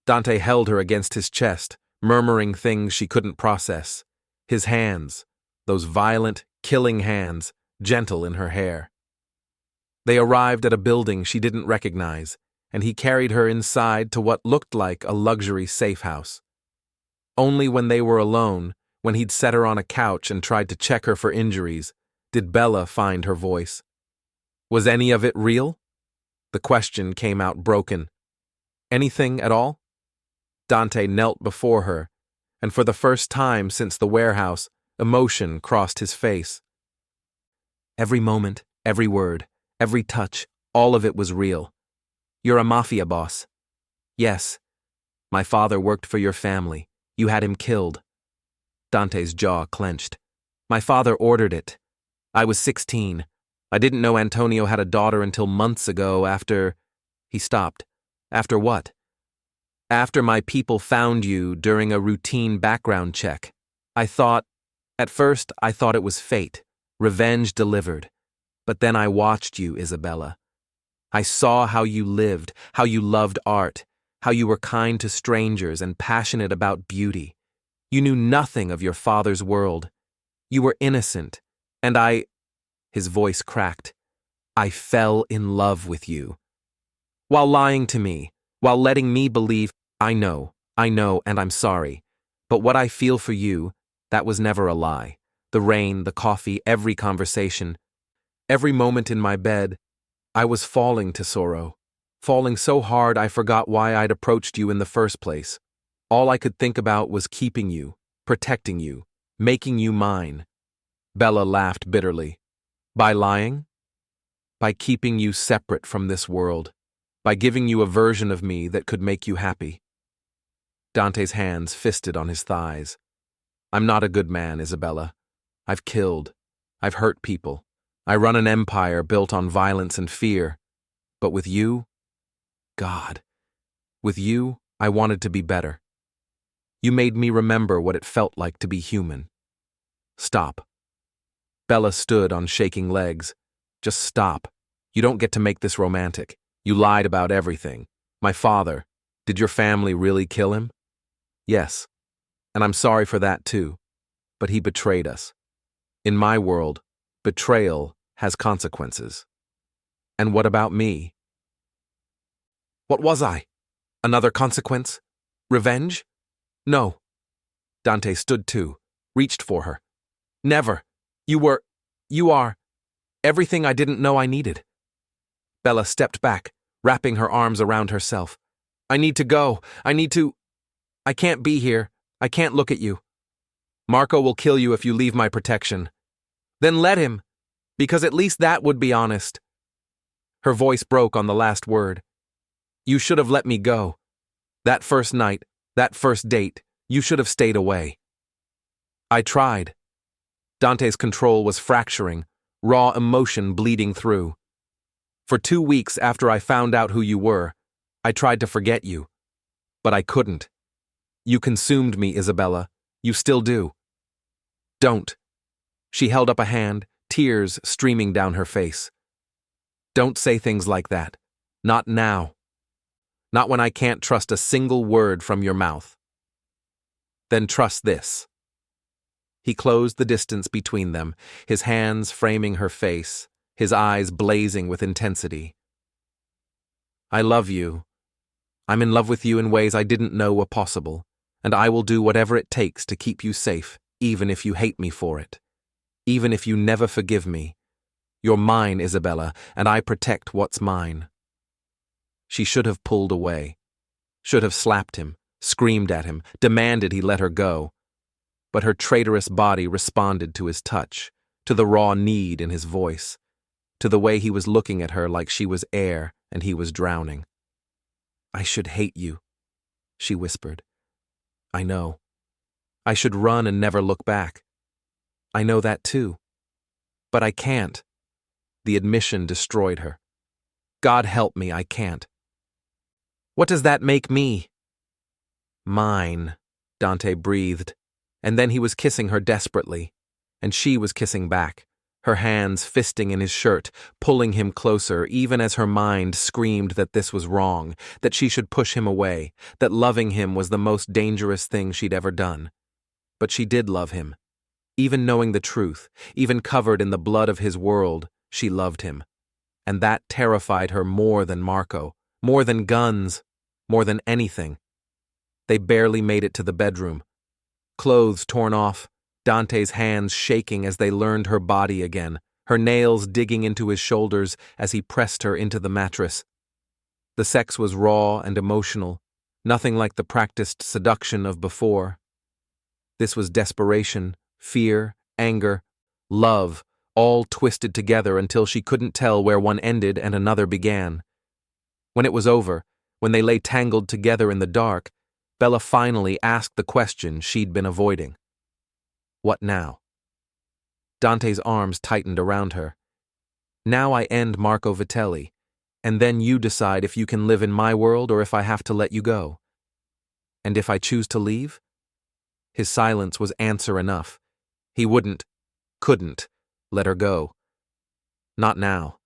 Dante held her against his chest, murmuring things she couldn't process. His hands, those violent, killing hands, gentle in her hair. They arrived at a building she didn't recognize, and he carried her inside to what looked like a luxury safe house. Only when they were alone, when he'd set her on a couch and tried to check her for injuries, did Bella find her voice. Was any of it real? The question came out broken. Anything at all? Dante knelt before her, and for the first time since the warehouse, emotion crossed his face. Every moment, every word, every touch, all of it was real. You're a Mafia boss. Yes. My father worked for your family. You had him killed. Dante's jaw clenched. My father ordered it. I was 16. I didn't know Antonio had a daughter until months ago after... He stopped. After what? After my people found you during a routine background check. At first I thought it was fate, revenge delivered. But then I watched you, Isabella. I saw how you lived, how you loved art, how you were kind to strangers and passionate about beauty. You knew nothing of your father's world. You were innocent, and his voice cracked. I fell in love with you. While lying to me, while letting me believe, I know, and I'm sorry. But what I feel for you, that was never a lie. The rain, the coffee, every conversation, every moment in my bed, I was falling to sorrow. Falling so hard I forgot why I'd approached you in the first place. All I could think about was keeping you, protecting you, making you mine. Bella laughed bitterly. By lying? By keeping you separate from this world. By giving you a version of me that could make you happy. Dante's hands fisted on his thighs. I'm not a good man, Isabella. I've killed. I've hurt people. I run an empire built on violence and fear. But with you, God, with you, I wanted to be better. You made me remember what it felt like to be human. Stop. Bella stood on shaking legs. Just stop. You don't get to make this romantic. You lied about everything. My father, did your family really kill him? Yes. And I'm sorry for that too. But he betrayed us. In my world, betrayal has consequences. And what about me? What was I? Another consequence? Revenge? No. Dante stood too, reached for her. Never. You are everything I didn't know I needed. Bella stepped back, wrapping her arms around herself. I need to go. I can't be here. I can't look at you. Marco will kill you if you leave my protection. Then let him, because at least that would be honest. Her voice broke on the last word. You should have let me go. That first night, that first date, you should have stayed away. I tried. Dante's control was fracturing, raw emotion bleeding through. For 2 weeks after I found out who you were, I tried to forget you. But I couldn't. You consumed me, Isabella. You still do. Don't. She held up a hand, tears streaming down her face. Don't say things like that. Not now. Not when I can't trust a single word from your mouth. Then trust this. He closed the distance between them, his hands framing her face, his eyes blazing with intensity. I love you. I'm in love with you in ways I didn't know were possible, and I will do whatever it takes to keep you safe, even if you hate me for it. Even if you never forgive me. You're mine, Isabella, and I protect what's mine. She should have pulled away, should have slapped him, screamed at him, demanded he let her go. But her traitorous body responded to his touch, to the raw need in his voice, to the way he was looking at her like she was air and he was drowning. I should hate you, she whispered. I know. I should run and never look back. I know that too. But I can't. The admission destroyed her. God help me, I can't. What does that make me? Mine, Dante breathed, and then he was kissing her desperately, and she was kissing back, her hands fisting in his shirt, pulling him closer, even as her mind screamed that this was wrong, that she should push him away, that loving him was the most dangerous thing she'd ever done. But she did love him. Even knowing the truth, even covered in the blood of his world, she loved him. And that terrified her more than Marco, more than guns, more than anything. They barely made it to the bedroom. Clothes torn off, Dante's hands shaking as they learned her body again, her nails digging into his shoulders as he pressed her into the mattress. The sex was raw and emotional, nothing like the practiced seduction of before. This was desperation, fear, anger, love, all twisted together until she couldn't tell where one ended and another began. When it was over, when they lay tangled together in the dark, Bella finally asked the question she'd been avoiding. What now? Dante's arms tightened around her. Now I end Marco Vitelli, and then you decide if you can live in my world or if I have to let you go. And if I choose to leave? His silence was answer enough. He couldn't, let her go. Not now.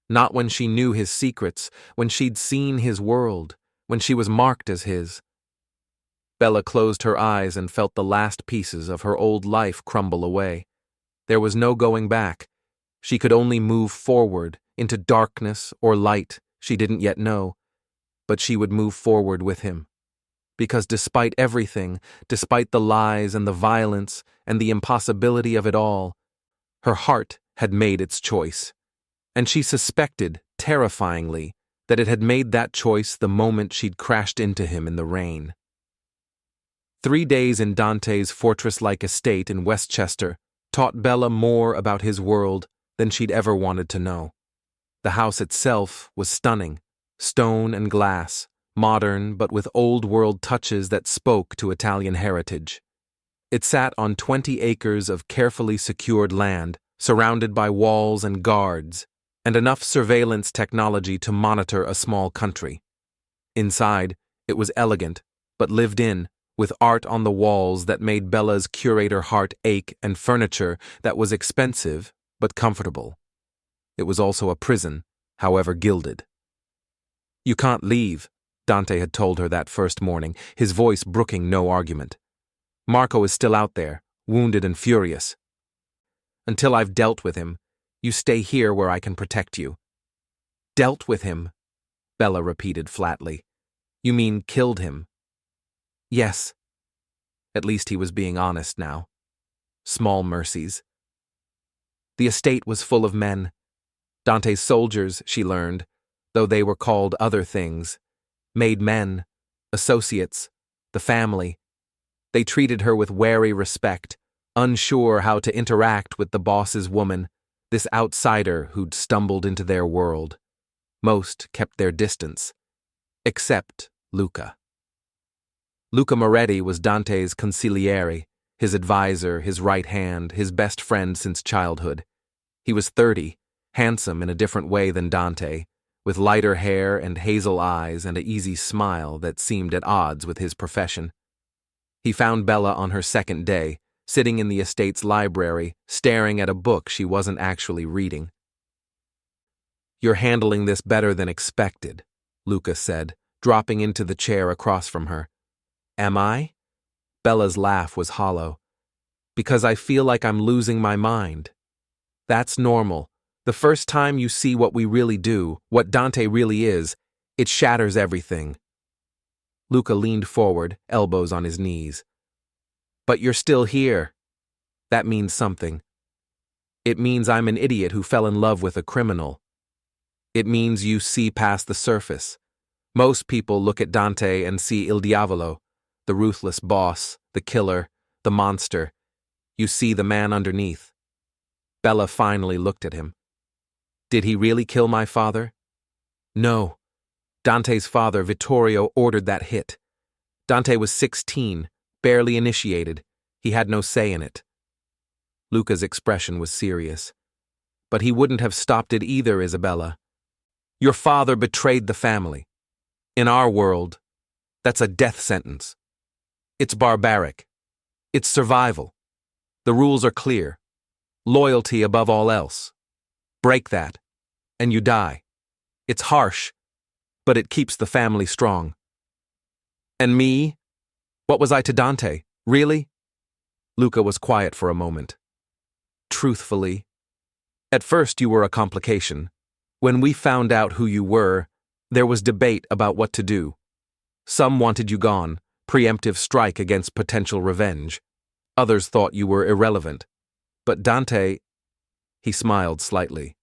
Not when she knew his secrets, when she'd seen his world, when she was marked as his. Bella closed her eyes and felt the last pieces of her old life crumble away. There was no going back. She could only move forward, into darkness or light, she didn't yet know. But she would move forward with him. Because despite everything, despite the lies and the violence and the impossibility of it all, her heart had made its choice. And she suspected, terrifyingly, that it had made that choice the moment she'd crashed into him in the rain. 3 days in Dante's fortress-like estate in Westchester taught Bella more about his world than she'd ever wanted to know. The house itself was stunning, stone and glass, modern but with old-world touches that spoke to Italian heritage. It sat on 20 acres of carefully secured land, surrounded by walls and guards, and enough surveillance technology to monitor a small country. Inside, it was elegant, but lived in, with art on the walls that made Bella's curator heart ache and furniture that was expensive but comfortable. It was also a prison, however gilded. You can't leave, Dante had told her that first morning, his voice brooking no argument. Marco is still out there, wounded and furious. Until I've dealt with him, you stay here where I can protect you. Dealt with him, Bella repeated flatly. You mean killed him? Yes. At least he was being honest now. Small mercies. The estate was full of men. Dante's soldiers, she learned, though they were called other things. Made men, associates, the family. They treated her with wary respect, unsure how to interact with the boss's woman, this outsider who'd stumbled into their world. Most kept their distance. Except Luca. Luca Moretti was Dante's consigliere, his advisor, his right hand, his best friend since childhood. He was 30, handsome in a different way than Dante, with lighter hair and hazel eyes and an easy smile that seemed at odds with his profession. He found Bella on her second day, sitting in the estate's library, staring at a book she wasn't actually reading. You're handling this better than expected, Luca said, dropping into the chair across from her. Am I? Bella's laugh was hollow. Because I feel like I'm losing my mind. That's normal. The first time you see what we really do, what Dante really is, it shatters everything. Luca leaned forward, elbows on his knees. But you're still here. That means something. It means I'm an idiot who fell in love with a criminal. It means you see past the surface. Most people look at Dante and see Il Diavolo, the ruthless boss, the killer, the monster. You see the man underneath. Bella finally looked at him. Did he really kill my father? No. Dante's father, Vittorio, ordered that hit. Dante was 16, barely initiated. He had no say in it. Luca's expression was serious. But he wouldn't have stopped it either, Isabella. Your father betrayed the family. In our world, that's a death sentence. It's barbaric. It's survival. The rules are clear. Loyalty above all else. Break that, and you die. It's harsh, but it keeps the family strong. And me? What was I to Dante? Really? Luca was quiet for a moment. Truthfully, at first you were a complication. When we found out who you were, there was debate about what to do. Some wanted you gone, preemptive strike against potential revenge. Others thought you were irrelevant. But Dante, he smiled slightly.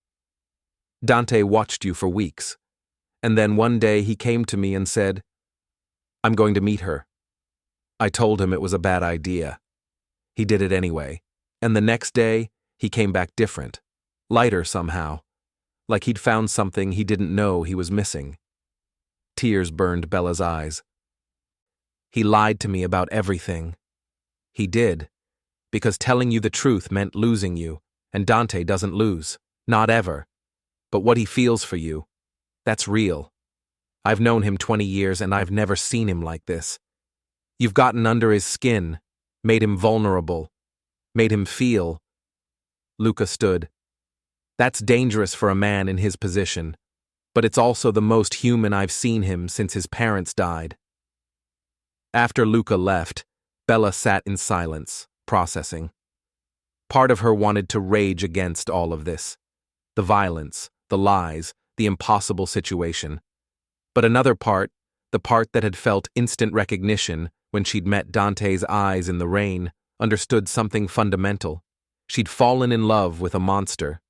Dante watched you for weeks. And then one day he came to me and said, I'm going to meet her. I told him it was a bad idea. He did it anyway. And the next day, he came back different. Lighter somehow. Like he'd found something he didn't know he was missing. Tears burned Bella's eyes. He lied to me about everything. He did. Because telling you the truth meant losing you, and Dante doesn't lose. Not ever. But what he feels for you, that's real. I've known him 20 years and I've never seen him like this. You've gotten under his skin, made him vulnerable, made him feel. Luca stood. That's dangerous for a man in his position, but it's also the most human I've seen him since his parents died. After Luca left, Bella sat in silence, processing. Part of her wanted to rage against all of this. The violence, the lies, the impossible situation. But another part, the part that had felt instant recognition when she'd met Dante's eyes in the rain, understood something fundamental. She'd fallen in love with a monster,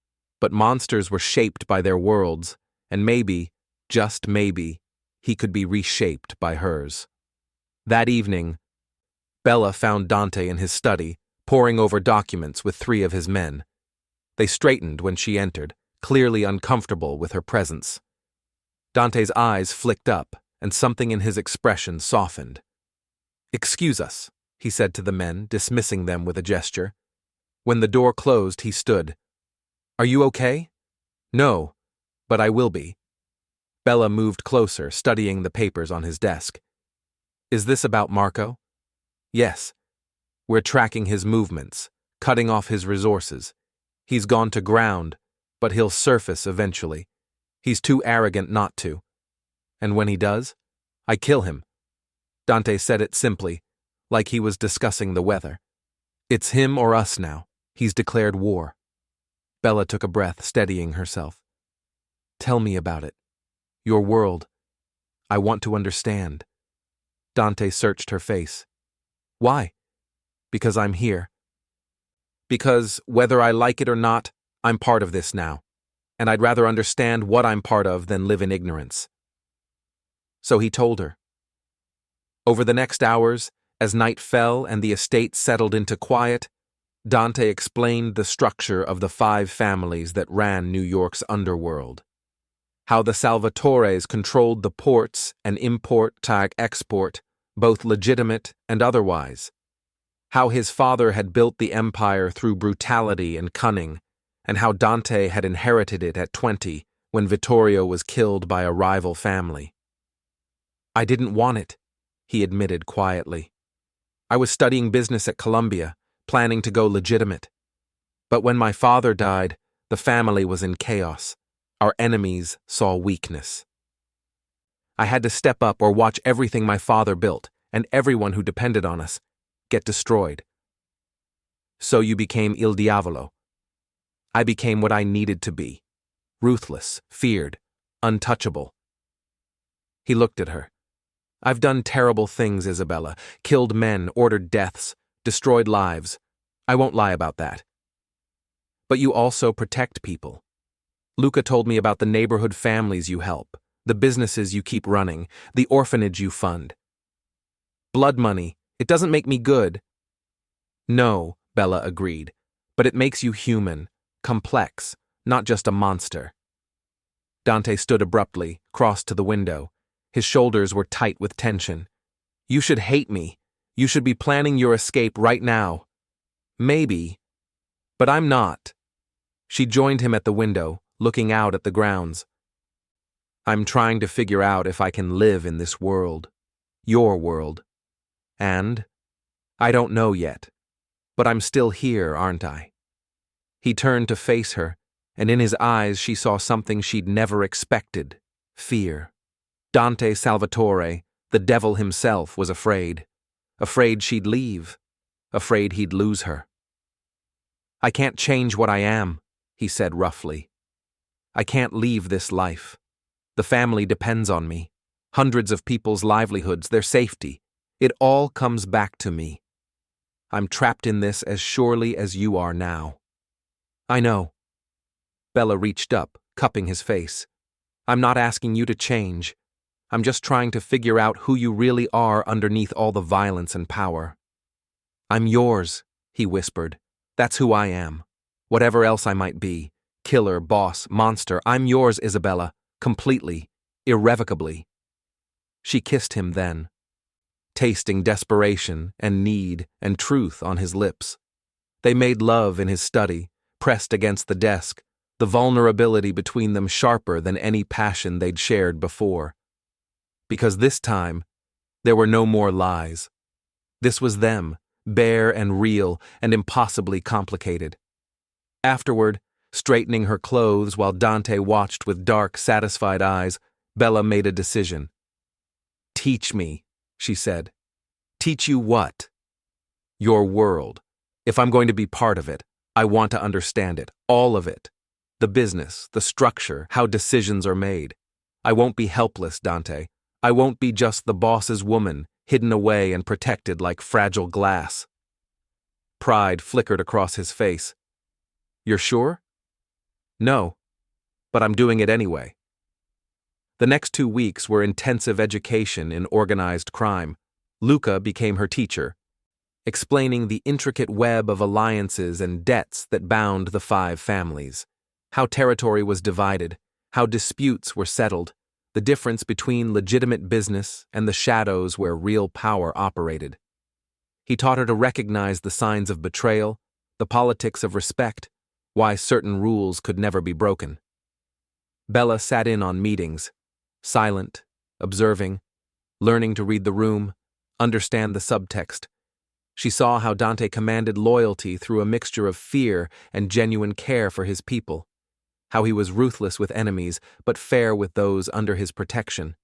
but monsters were shaped by their worlds, and maybe, just maybe, he could be reshaped by hers. That evening, Bella found Dante in his study, poring over documents with 3 of his men. They straightened when she entered, clearly uncomfortable with her presence. Dante's eyes flicked up, and something in his expression softened. "Excuse us," he said to the men, dismissing them with a gesture. When the door closed, he stood. "Are you okay?" "No, but I will be." Bella moved closer, studying the papers on his desk. "Is this about Marco?" "Yes. We're tracking his movements, cutting off his resources. He's gone to ground, but he'll surface eventually. He's too arrogant not to. And when he does, I kill him." Dante said it simply, like he was discussing the weather. "It's him or us now. He's declared war." Bella took a breath, steadying herself. "Tell me about it. Your world. I want to understand." Dante searched her face. "Why?" "Because I'm here. Because, whether I like it or not, I'm part of this now, and I'd rather understand what I'm part of than live in ignorance." So he told her. Over the next hours, as night fell and the estate settled into quiet, Dante explained the structure of the 5 families that ran New York's underworld. How the Salvatores controlled the ports and import-export, both legitimate and otherwise. How his father had built the empire through brutality and cunning, and how Dante had inherited it at 20 when Vittorio was killed by a rival family. "I didn't want it," he admitted quietly. "I was studying business at Columbia, planning to go legitimate. But when my father died, the family was in chaos. Our enemies saw weakness. I had to step up or watch everything my father built, and everyone who depended on us, get destroyed." "So you became Il Diavolo." I became what I needed to be. Ruthless, feared, untouchable. He looked at her. I've done terrible things, Isabella. Killed men, ordered deaths, destroyed lives. I won't lie about that. But you also protect people. Luca told me about the neighborhood families you help, the businesses you keep running, the orphanage you fund. Blood money, it doesn't make me good. No, Bella agreed, but it makes you human, complex, not just a monster. Dante stood abruptly, crossed to the window. His shoulders were tight with tension. You should hate me. You should be planning your escape right now. Maybe. But I'm not. She joined him at the window, looking out at the grounds. I'm trying to figure out if I can live in this world. Your world. And? I don't know yet. But I'm still here, aren't I? He turned to face her, and in his eyes she saw something she'd never expected. Fear. Dante Salvatore, the devil himself, was afraid. Afraid she'd leave. Afraid he'd lose her. I can't change what I am, he said roughly. I can't leave this life. The family depends on me. Hundreds of people's livelihoods, their safety. It all comes back to me. I'm trapped in this as surely as you are now. I know. Bella reached up, cupping his face. I'm not asking you to change. I'm just trying to figure out who you really are underneath all the violence and power. I'm yours, he whispered. That's who I am. Whatever else I might be. Killer, boss, monster. I'm yours, Isabella. Completely. Irrevocably. She kissed him then, tasting desperation and need and truth on his lips. They made love in his study, pressed against the desk, the vulnerability between them sharper than any passion they'd shared before. Because this time, there were no more lies. This was them, bare and real and impossibly complicated. Afterward, straightening her clothes while Dante watched with dark, satisfied eyes, Bella made a decision. Teach me, she said. Teach you what? Your world. If I'm going to be part of it, I want to understand it, all of it. The business, the structure, how decisions are made. I won't be helpless, Dante. I won't be just the boss's woman, hidden away and protected like fragile glass. Pride flickered across his face. You're sure? No, but I'm doing it anyway. The next 2 weeks were intensive education in organized crime. Luca became her teacher, explaining the intricate web of alliances and debts that bound the 5 families, how territory was divided, how disputes were settled, the difference between legitimate business and the shadows where real power operated. He taught her to recognize the signs of betrayal, the politics of respect, why certain rules could never be broken. Bella sat in on meetings, silent, observing, learning to read the room, understand the subtext. She saw how Dante commanded loyalty through a mixture of fear and genuine care for his people, how he was ruthless with enemies but fair with those under his protection,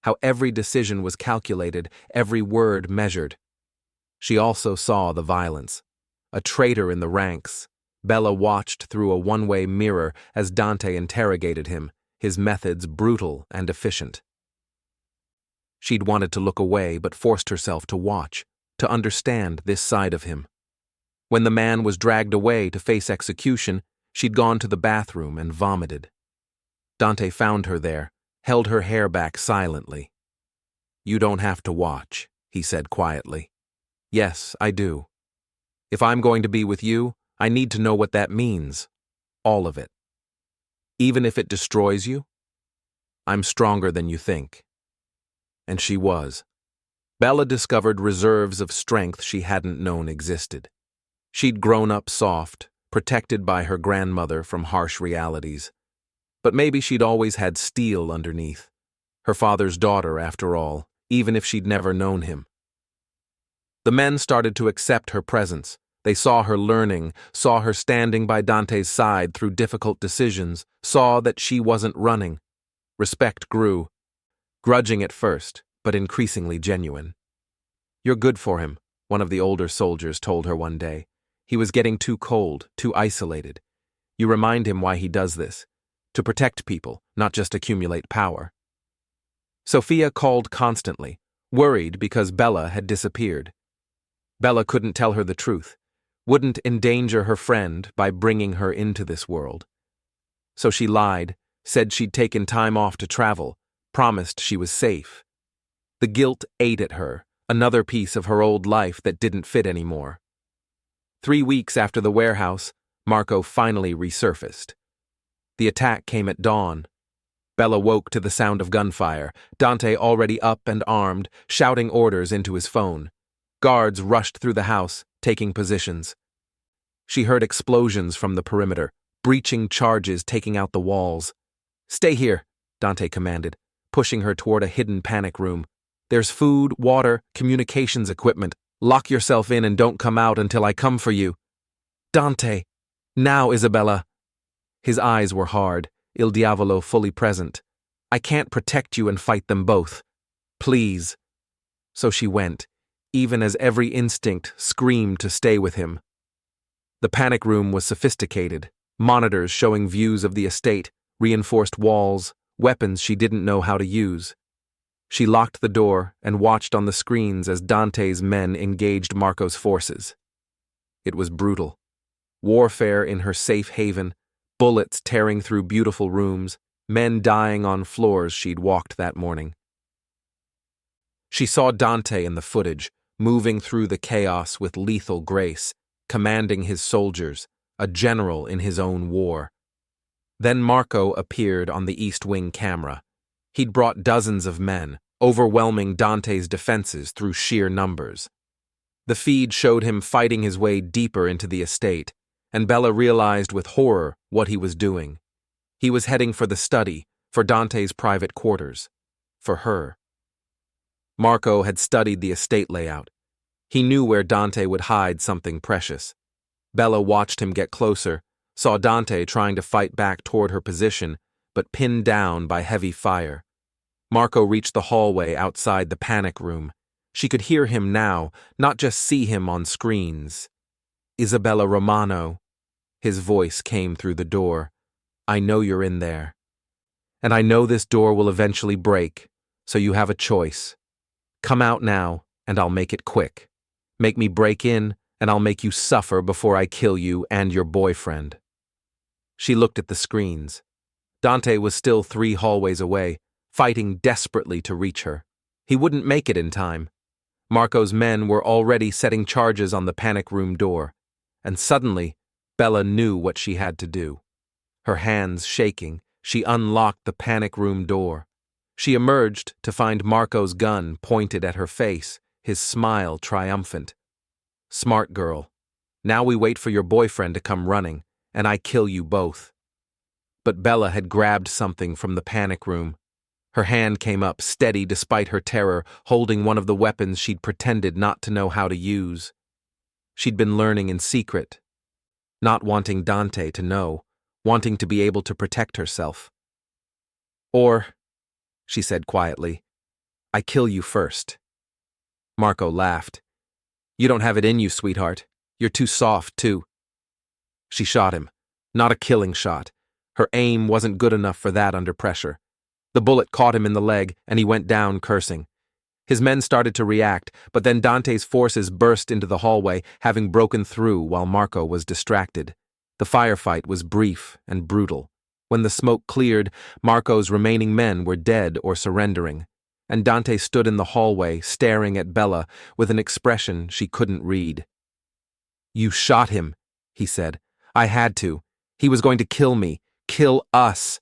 how every decision was calculated, every word measured. She also saw the violence. A traitor in the ranks, Bella watched through a one-way mirror as Dante interrogated him, his methods brutal and efficient. She'd wanted to look away but forced herself to watch, to understand this side of him. When the man was dragged away to face execution, she'd gone to the bathroom and vomited. Dante found her there, held her hair back silently. You don't have to watch, he said quietly. Yes, I do. If I'm going to be with you, I need to know what that means. All of it. Even if it destroys you? I'm stronger than you think. And she was. Bella discovered reserves of strength she hadn't known existed. She'd grown up soft, protected by her grandmother from harsh realities. But maybe she'd always had steel underneath. Her father's daughter, after all, even if she'd never known him. The men started to accept her presence. They saw her learning, saw her standing by Dante's side through difficult decisions, saw that she wasn't running. Respect grew. Grudging at first, but increasingly genuine. You're good for him, one of the older soldiers told her one day. He was getting too cold, too isolated. You remind him why he does this. To protect people, not just accumulate power. Sophia called constantly, worried because Bella had disappeared. Bella couldn't tell her the truth, wouldn't endanger her friend by bringing her into this world. So she lied, said she'd taken time off to travel, promised she was safe. The guilt ate at her, another piece of her old life that didn't fit anymore. 3 weeks after the warehouse, Marco finally resurfaced. The attack came at dawn. Bella woke to the sound of gunfire, Dante already up and armed, shouting orders into his phone. Guards rushed through the house, taking positions. She heard explosions from the perimeter, breaching charges taking out the walls. "Stay here," Dante commanded, pushing her toward a hidden panic room. "There's food, water, communications equipment. Lock yourself in and don't come out until I come for you." "Dante! Now, Isabella!" His eyes were hard, Il Diavolo fully present. "I can't protect you and fight them both. Please." So she went, even as every instinct screamed to stay with him. The panic room was sophisticated, monitors showing views of the estate, reinforced walls, weapons she didn't know how to use. She locked the door and watched on the screens as Dante's men engaged Marco's forces. It was brutal. Warfare in her safe haven, bullets tearing through beautiful rooms, men dying on floors she'd walked that morning. She saw Dante in the footage, moving through the chaos with lethal grace, commanding his soldiers, a general in his own war. Then Marco appeared on the East Wing camera. He'd brought dozens of men, overwhelming Dante's defenses through sheer numbers. The feed showed him fighting his way deeper into the estate, and Bella realized with horror what he was doing. He was heading for the study, for Dante's private quarters. For her. Marco had studied the estate layout. He knew where Dante would hide something precious. Bella watched him get closer, saw Dante trying to fight back toward her position, but pinned down by heavy fire. Marco reached the hallway outside the panic room. She could hear him now, not just see him on screens. "Isabella Romano." His voice came through the door. "I know you're in there. And I know this door will eventually break, so you have a choice. Come out now, and I'll make it quick. Make me break in, and I'll make you suffer before I kill you and your boyfriend." She looked at the screens. Dante was still 3 hallways away, fighting desperately to reach her. He wouldn't make it in time. Marco's men were already setting charges on the panic room door, and suddenly, Bella knew what she had to do. Her hands shaking, she unlocked the panic room door. She emerged to find Marco's gun pointed at her face, his smile triumphant. "Smart girl. Now we wait for your boyfriend to come running, and I kill you both." But Bella had grabbed something from the panic room. Her hand came up, steady despite her terror, holding one of the weapons she'd pretended not to know how to use. She'd been learning in secret, not wanting Dante to know, wanting to be able to protect herself. "Or," she said quietly, "I kill you first." Marco laughed. "You don't have it in you, sweetheart. You're too soft, too." She shot him. Not a killing shot. Her aim wasn't good enough for that under pressure. The bullet caught him in the leg, and he went down cursing. His men started to react, but then Dante's forces burst into the hallway, having broken through while Marco was distracted. The firefight was brief and brutal. When the smoke cleared, Marco's remaining men were dead or surrendering, and Dante stood in the hallway, staring at Bella with an expression she couldn't read. "You shot him," he said. "I had to. He was going to kill me. Kill us."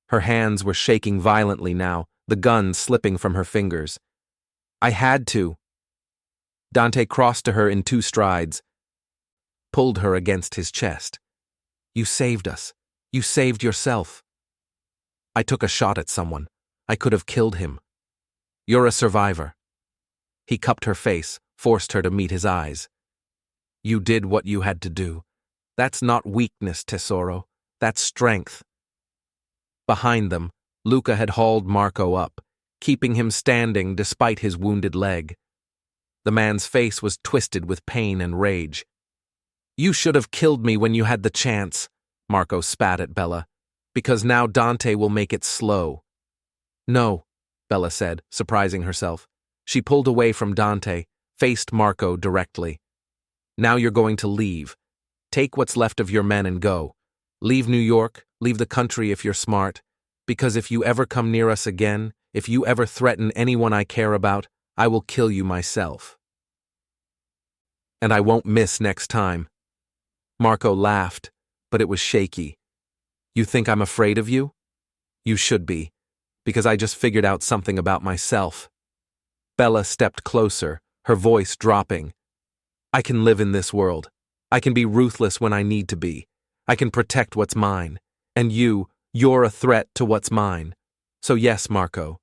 Her hands were shaking violently now, the gun slipping from her fingers. "I had to." Dante crossed to her in 2 strides, pulled her against his chest. "You saved us. You saved yourself." "I took a shot at someone. I could have killed him." "You're a survivor." He cupped her face, forced her to meet his eyes. "You did what you had to do. That's not weakness, Tesoro. That's strength." Behind them, Luca had hauled Marco up, keeping him standing despite his wounded leg. The man's face was twisted with pain and rage. "You should have killed me when you had the chance." Marco spat at Bella. Because now Dante will make it slow. No, Bella said, surprising herself. She pulled away from Dante, faced Marco directly. Now you're going to leave. Take what's left of your men and go. Leave New York, leave the country if you're smart, because if you ever come near us again, if you ever threaten anyone I care about, I will kill you myself. And I won't miss next time. Marco laughed, but it was shaky. You think I'm afraid of you? You should be, because I just figured out something about myself. Bella stepped closer, her voice dropping. I can live in this world. I can be ruthless when I need to be. I can protect what's mine. And you're a threat to what's mine. So yes, Marco,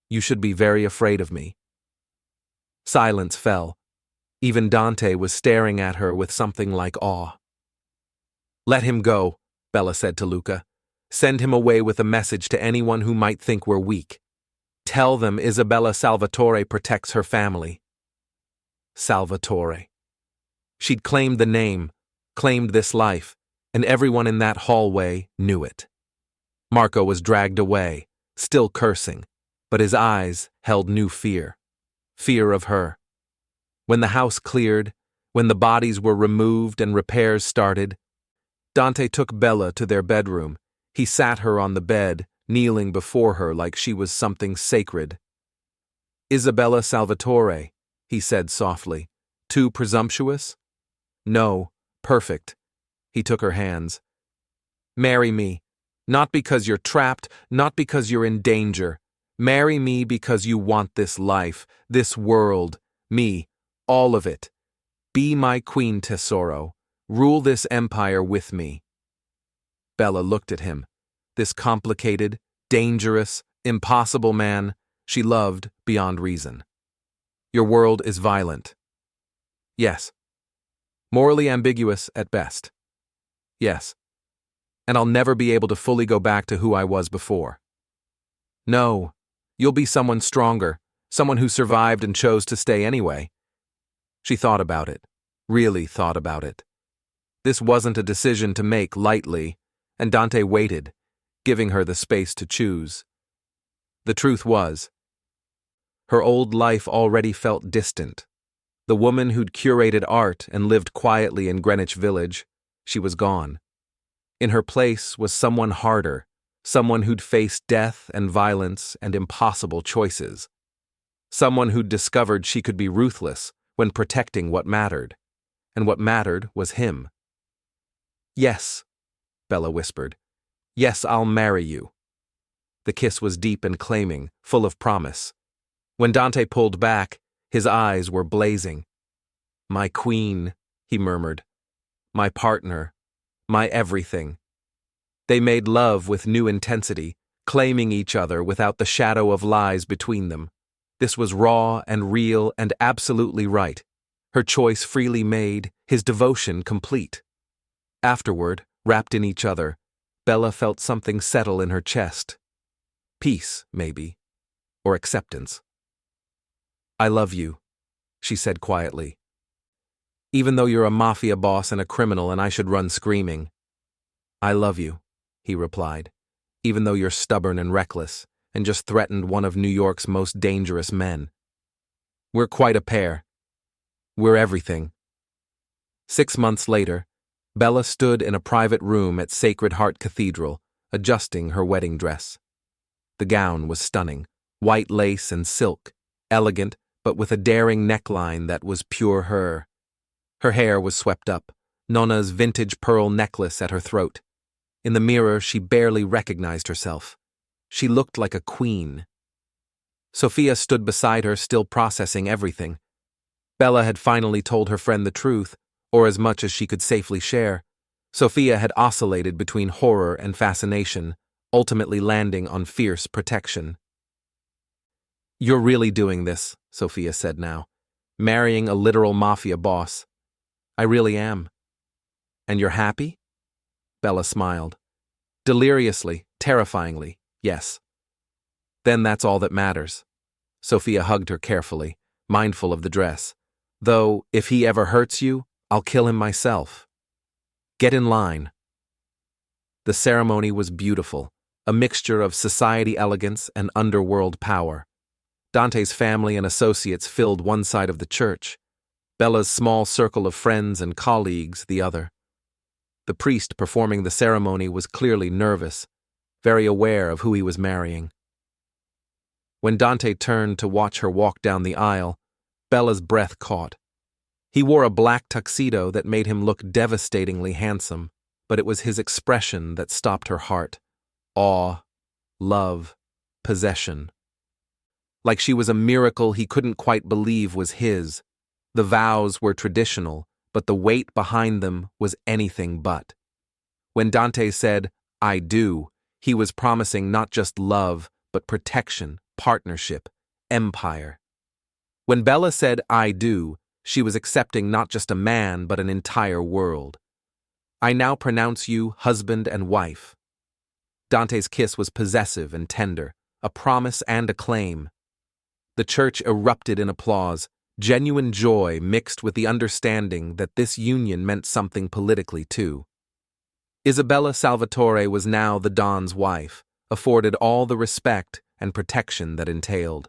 you should be very afraid of me. Silence fell. Even Dante was staring at her with something like awe. Let him go, Bella said to Luca. Send him away with a message to anyone who might think we're weak. Tell them Isabella Salvatore protects her family. Salvatore. She'd claimed the name, claimed this life, and everyone in that hallway knew it. Marco was dragged away, still cursing, but his eyes held new fear. Fear of her. When the house cleared, when the bodies were removed and repairs started, Dante took Bella to their bedroom. He sat her on the bed, kneeling before her like she was something sacred. Isabella Salvatore, he said softly. Too presumptuous? No, perfect. He took her hands. Marry me. Not because you're trapped, not because you're in danger. Marry me because you want this life, this world, me, all of it. Be my queen, tesoro. Rule this empire with me. Bella looked at him. This complicated, dangerous, impossible man she loved beyond reason. Your world is violent. Yes. Morally ambiguous at best. Yes. And I'll never be able to fully go back to who I was before. No, you'll be someone stronger, someone who survived and chose to stay anyway. She thought about it, really thought about it. This wasn't a decision to make lightly, and Dante waited, giving her the space to choose. The truth was, her old life already felt distant. The woman who'd curated art and lived quietly in Greenwich Village, she was gone. In her place was someone harder, someone who'd faced death and violence and impossible choices. Someone who'd discovered she could be ruthless when protecting what mattered, and what mattered was him. Yes, Bella whispered. Yes, I'll marry you. The kiss was deep and claiming, full of promise. When Dante pulled back, his eyes were blazing. My queen, he murmured. My partner. My everything. They made love with new intensity, claiming each other without the shadow of lies between them. This was raw and real and absolutely right. Her choice freely made, his devotion complete. Afterward, wrapped in each other, Bella felt something settle in her chest. Peace, maybe, or acceptance. I love you, she said quietly. Even though you're a mafia boss and a criminal and I should run screaming. I love you, he replied, even though you're stubborn and reckless and just threatened one of New York's most dangerous men. We're quite a pair. We're everything. 6 months later, Bella stood in a private room at Sacred Heart Cathedral, adjusting her wedding dress. The gown was stunning, white lace and silk, elegant but with a daring neckline that was pure her. Her hair was swept up, Nonna's vintage pearl necklace at her throat. In the mirror, she barely recognized herself. She looked like a queen. Sophia stood beside her, still processing everything. Bella had finally told her friend the truth, or as much as she could safely share. Sophia had oscillated between horror and fascination, ultimately landing on fierce protection. You're really doing this, Sophia said now. Marrying a literal mafia boss. I really am. And you're happy? Bella smiled. Deliriously, terrifyingly, yes. Then that's all that matters. Sophia hugged her carefully, mindful of the dress. Though, if he ever hurts you, I'll kill him myself. Get in line. The ceremony was beautiful, a mixture of society elegance and underworld power. Dante's family and associates filled one side of the church, Bella's small circle of friends and colleagues the other. The priest performing the ceremony was clearly nervous, very aware of who he was marrying. When Dante turned to watch her walk down the aisle, Bella's breath caught. He wore a black tuxedo that made him look devastatingly handsome, but it was his expression that stopped her heart. Awe, love, possession. Like she was a miracle he couldn't quite believe was his. The vows were traditional, but the weight behind them was anything but. When Dante said, "I do," he was promising not just love, but protection, partnership, empire. When Bella said, "I do," she was accepting not just a man, but an entire world. "I now pronounce you husband and wife." Dante's kiss was possessive and tender, a promise and a claim. The church erupted in applause, genuine joy mixed with the understanding that this union meant something politically too. Isabella Salvatore was now the Don's wife, afforded all the respect and protection that entailed.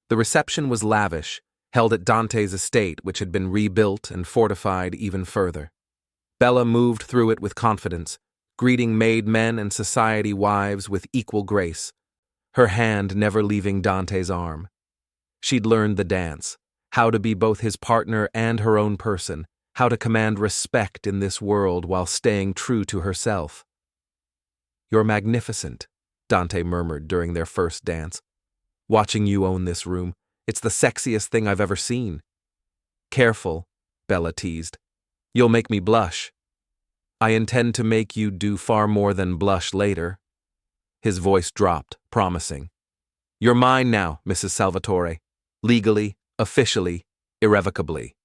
The reception was lavish, held at Dante's estate, which had been rebuilt and fortified even further. Bella moved through it with confidence, greeting maid men and society wives with equal grace, her hand never leaving Dante's arm. She'd learned the dance, how to be both his partner and her own person, how to command respect in this world while staying true to herself. "You're magnificent," Dante murmured during their first dance. "Watching you own this room, it's the sexiest thing I've ever seen." "Careful," Bella teased. "You'll make me blush." "I intend to make you do far more than blush later." His voice dropped, promising. "You're mine now, Mrs. Salvatore. Legally, officially, irrevocably.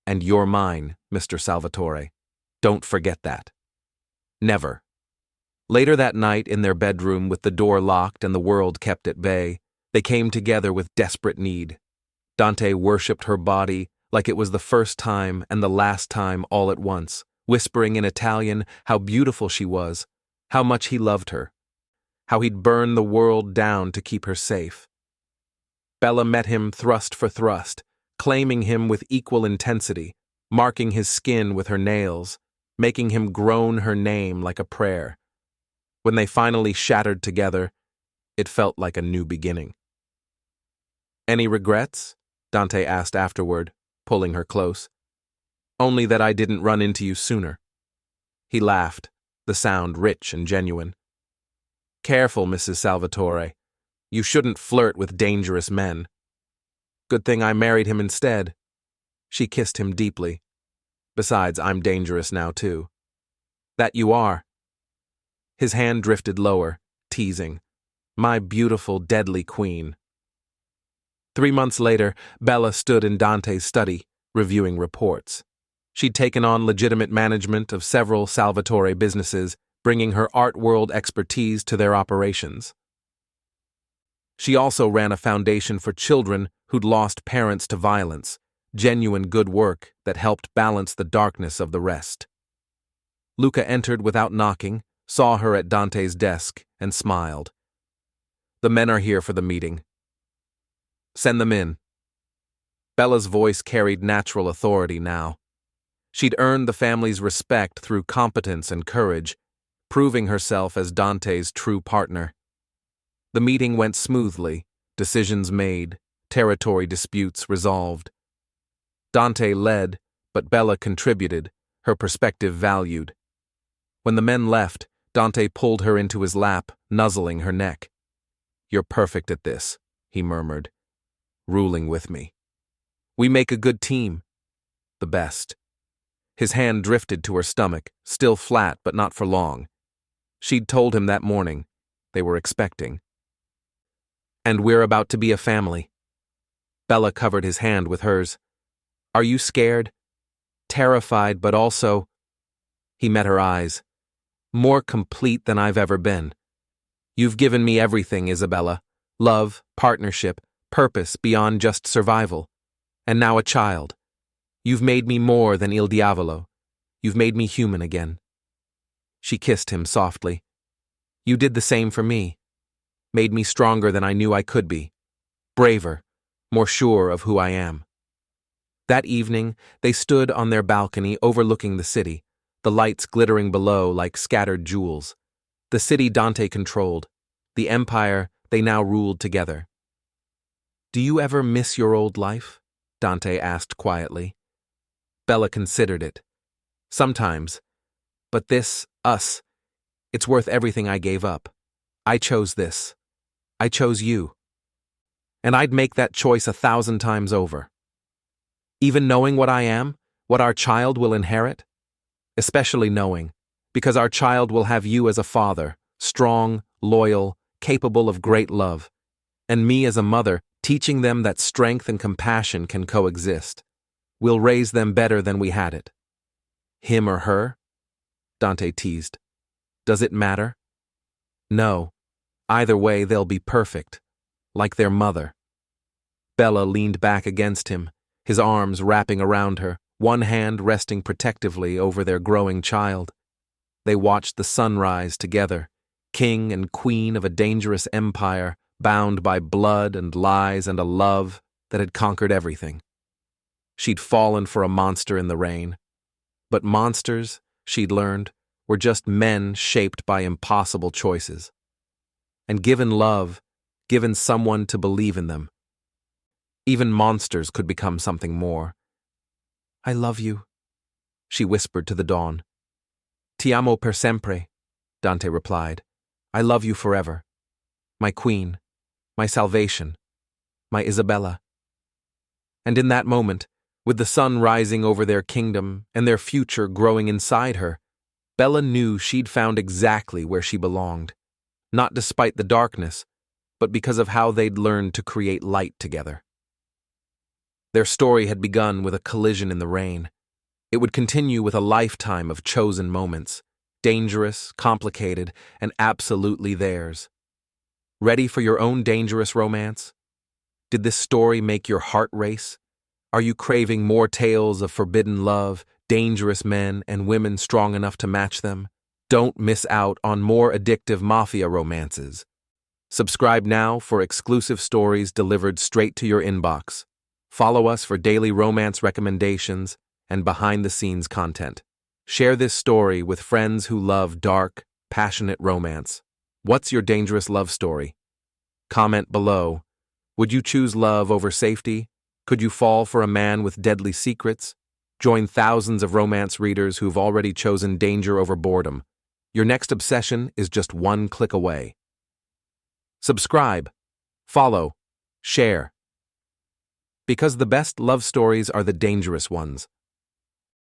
And you're mine, Mr. Salvatore. Don't forget that." "Never." Later that night, in their bedroom with the door locked and the world kept at bay, they came together with desperate need. Dante worshipped her body like it was the first time and the last time all at once, whispering in Italian how beautiful she was, how much he loved her, how he'd burn the world down to keep her safe. Bella met him thrust for thrust, claiming him with equal intensity, marking his skin with her nails, making him groan her name like a prayer. When they finally shattered together, it felt like a new beginning. "Any regrets?" Dante asked afterward, pulling her close. "Only that I didn't run into you sooner." He laughed, the sound rich and genuine. "Careful, Mrs. Salvatore. You shouldn't flirt with dangerous men." "Good thing I married him instead." She kissed him deeply. "Besides, I'm dangerous now too." "That you are." His hand drifted lower, teasing. "My beautiful, deadly queen." 3 months later, Bella stood in Dante's study, reviewing reports. She'd taken on legitimate management of several Salvatore businesses, bringing her art world expertise to their operations. She also ran a foundation for children who'd lost parents to violence, genuine good work that helped balance the darkness of the rest. Luca entered without knocking, saw her at Dante's desk, and smiled. "The men are here for the meeting." "Send them in." Bella's voice carried natural authority now. She'd earned the family's respect through competence and courage, proving herself as Dante's true partner. The meeting went smoothly, decisions made, territory disputes resolved. Dante led, but Bella contributed, her perspective valued. When the men left, Dante pulled her into his lap, nuzzling her neck. "You're perfect at this," he murmured, "ruling with me. We make a good team. The best." His hand drifted to her stomach, still flat but not for long. She'd told him that morning. They were expecting. "And we're about to be a family." Bella covered his hand with hers. "Are you scared?" "Terrified, but also—" He met her eyes. "More complete than I've ever been. You've given me everything, Isabella. Love, partnership, purpose beyond just survival. And now a child. You've made me more than Il Diavolo. You've made me human again." She kissed him softly. You did the same for me. Made me stronger than I knew I could be. Braver, more sure of who I am. That evening, they stood on their balcony overlooking the city, the lights glittering below like scattered jewels. The city Dante controlled, the empire they now ruled together. Do you ever miss your old life? Dante asked quietly. Bella considered it. Sometimes. But this, us, it's worth everything I gave up. I chose this. I chose you. And I'd make that choice 1,000 times over. Even knowing what I am, what our child will inherit? Especially knowing, because our child will have you as a father, strong, loyal, capable of great love, and me as a mother, teaching them that strength and compassion can coexist. We'll raise them better than we had it. Him or her? Dante teased. Does it matter? No. Either way, they'll be perfect, like their mother. Bella leaned back against him, his arms wrapping around her, one hand resting protectively over their growing child. They watched the sunrise together, king and queen of a dangerous empire, bound by blood and lies and a love that had conquered everything. She'd fallen for a monster in the rain. But monsters, she'd learned, were just men shaped by impossible choices. And given love, given someone to believe in them, even monsters could become something more. I love you, she whispered to the dawn. Ti amo per sempre, Dante replied. I love you forever. My queen, my salvation, my Isabella. And in that moment, with the sun rising over their kingdom and their future growing inside her, Bella knew she'd found exactly where she belonged, not despite the darkness, but because of how they'd learned to create light together. Their story had begun with a collision in the rain. It would continue with a lifetime of chosen moments, dangerous, complicated, and absolutely theirs. Ready for your own dangerous romance? Did this story make your heart race? Are you craving more tales of forbidden love, dangerous men, and women strong enough to match them? Don't miss out on more addictive Mafia romances. Subscribe now for exclusive stories delivered straight to your inbox. Follow us for daily romance recommendations and behind-the-scenes content. Share this story with friends who love dark, passionate romance. What's your dangerous love story? Comment below. Would you choose love over safety? Could you fall for a man with deadly secrets? Join thousands of romance readers who've already chosen danger over boredom. Your next obsession is just one click away. Subscribe, follow, share. Because the best love stories are the dangerous ones.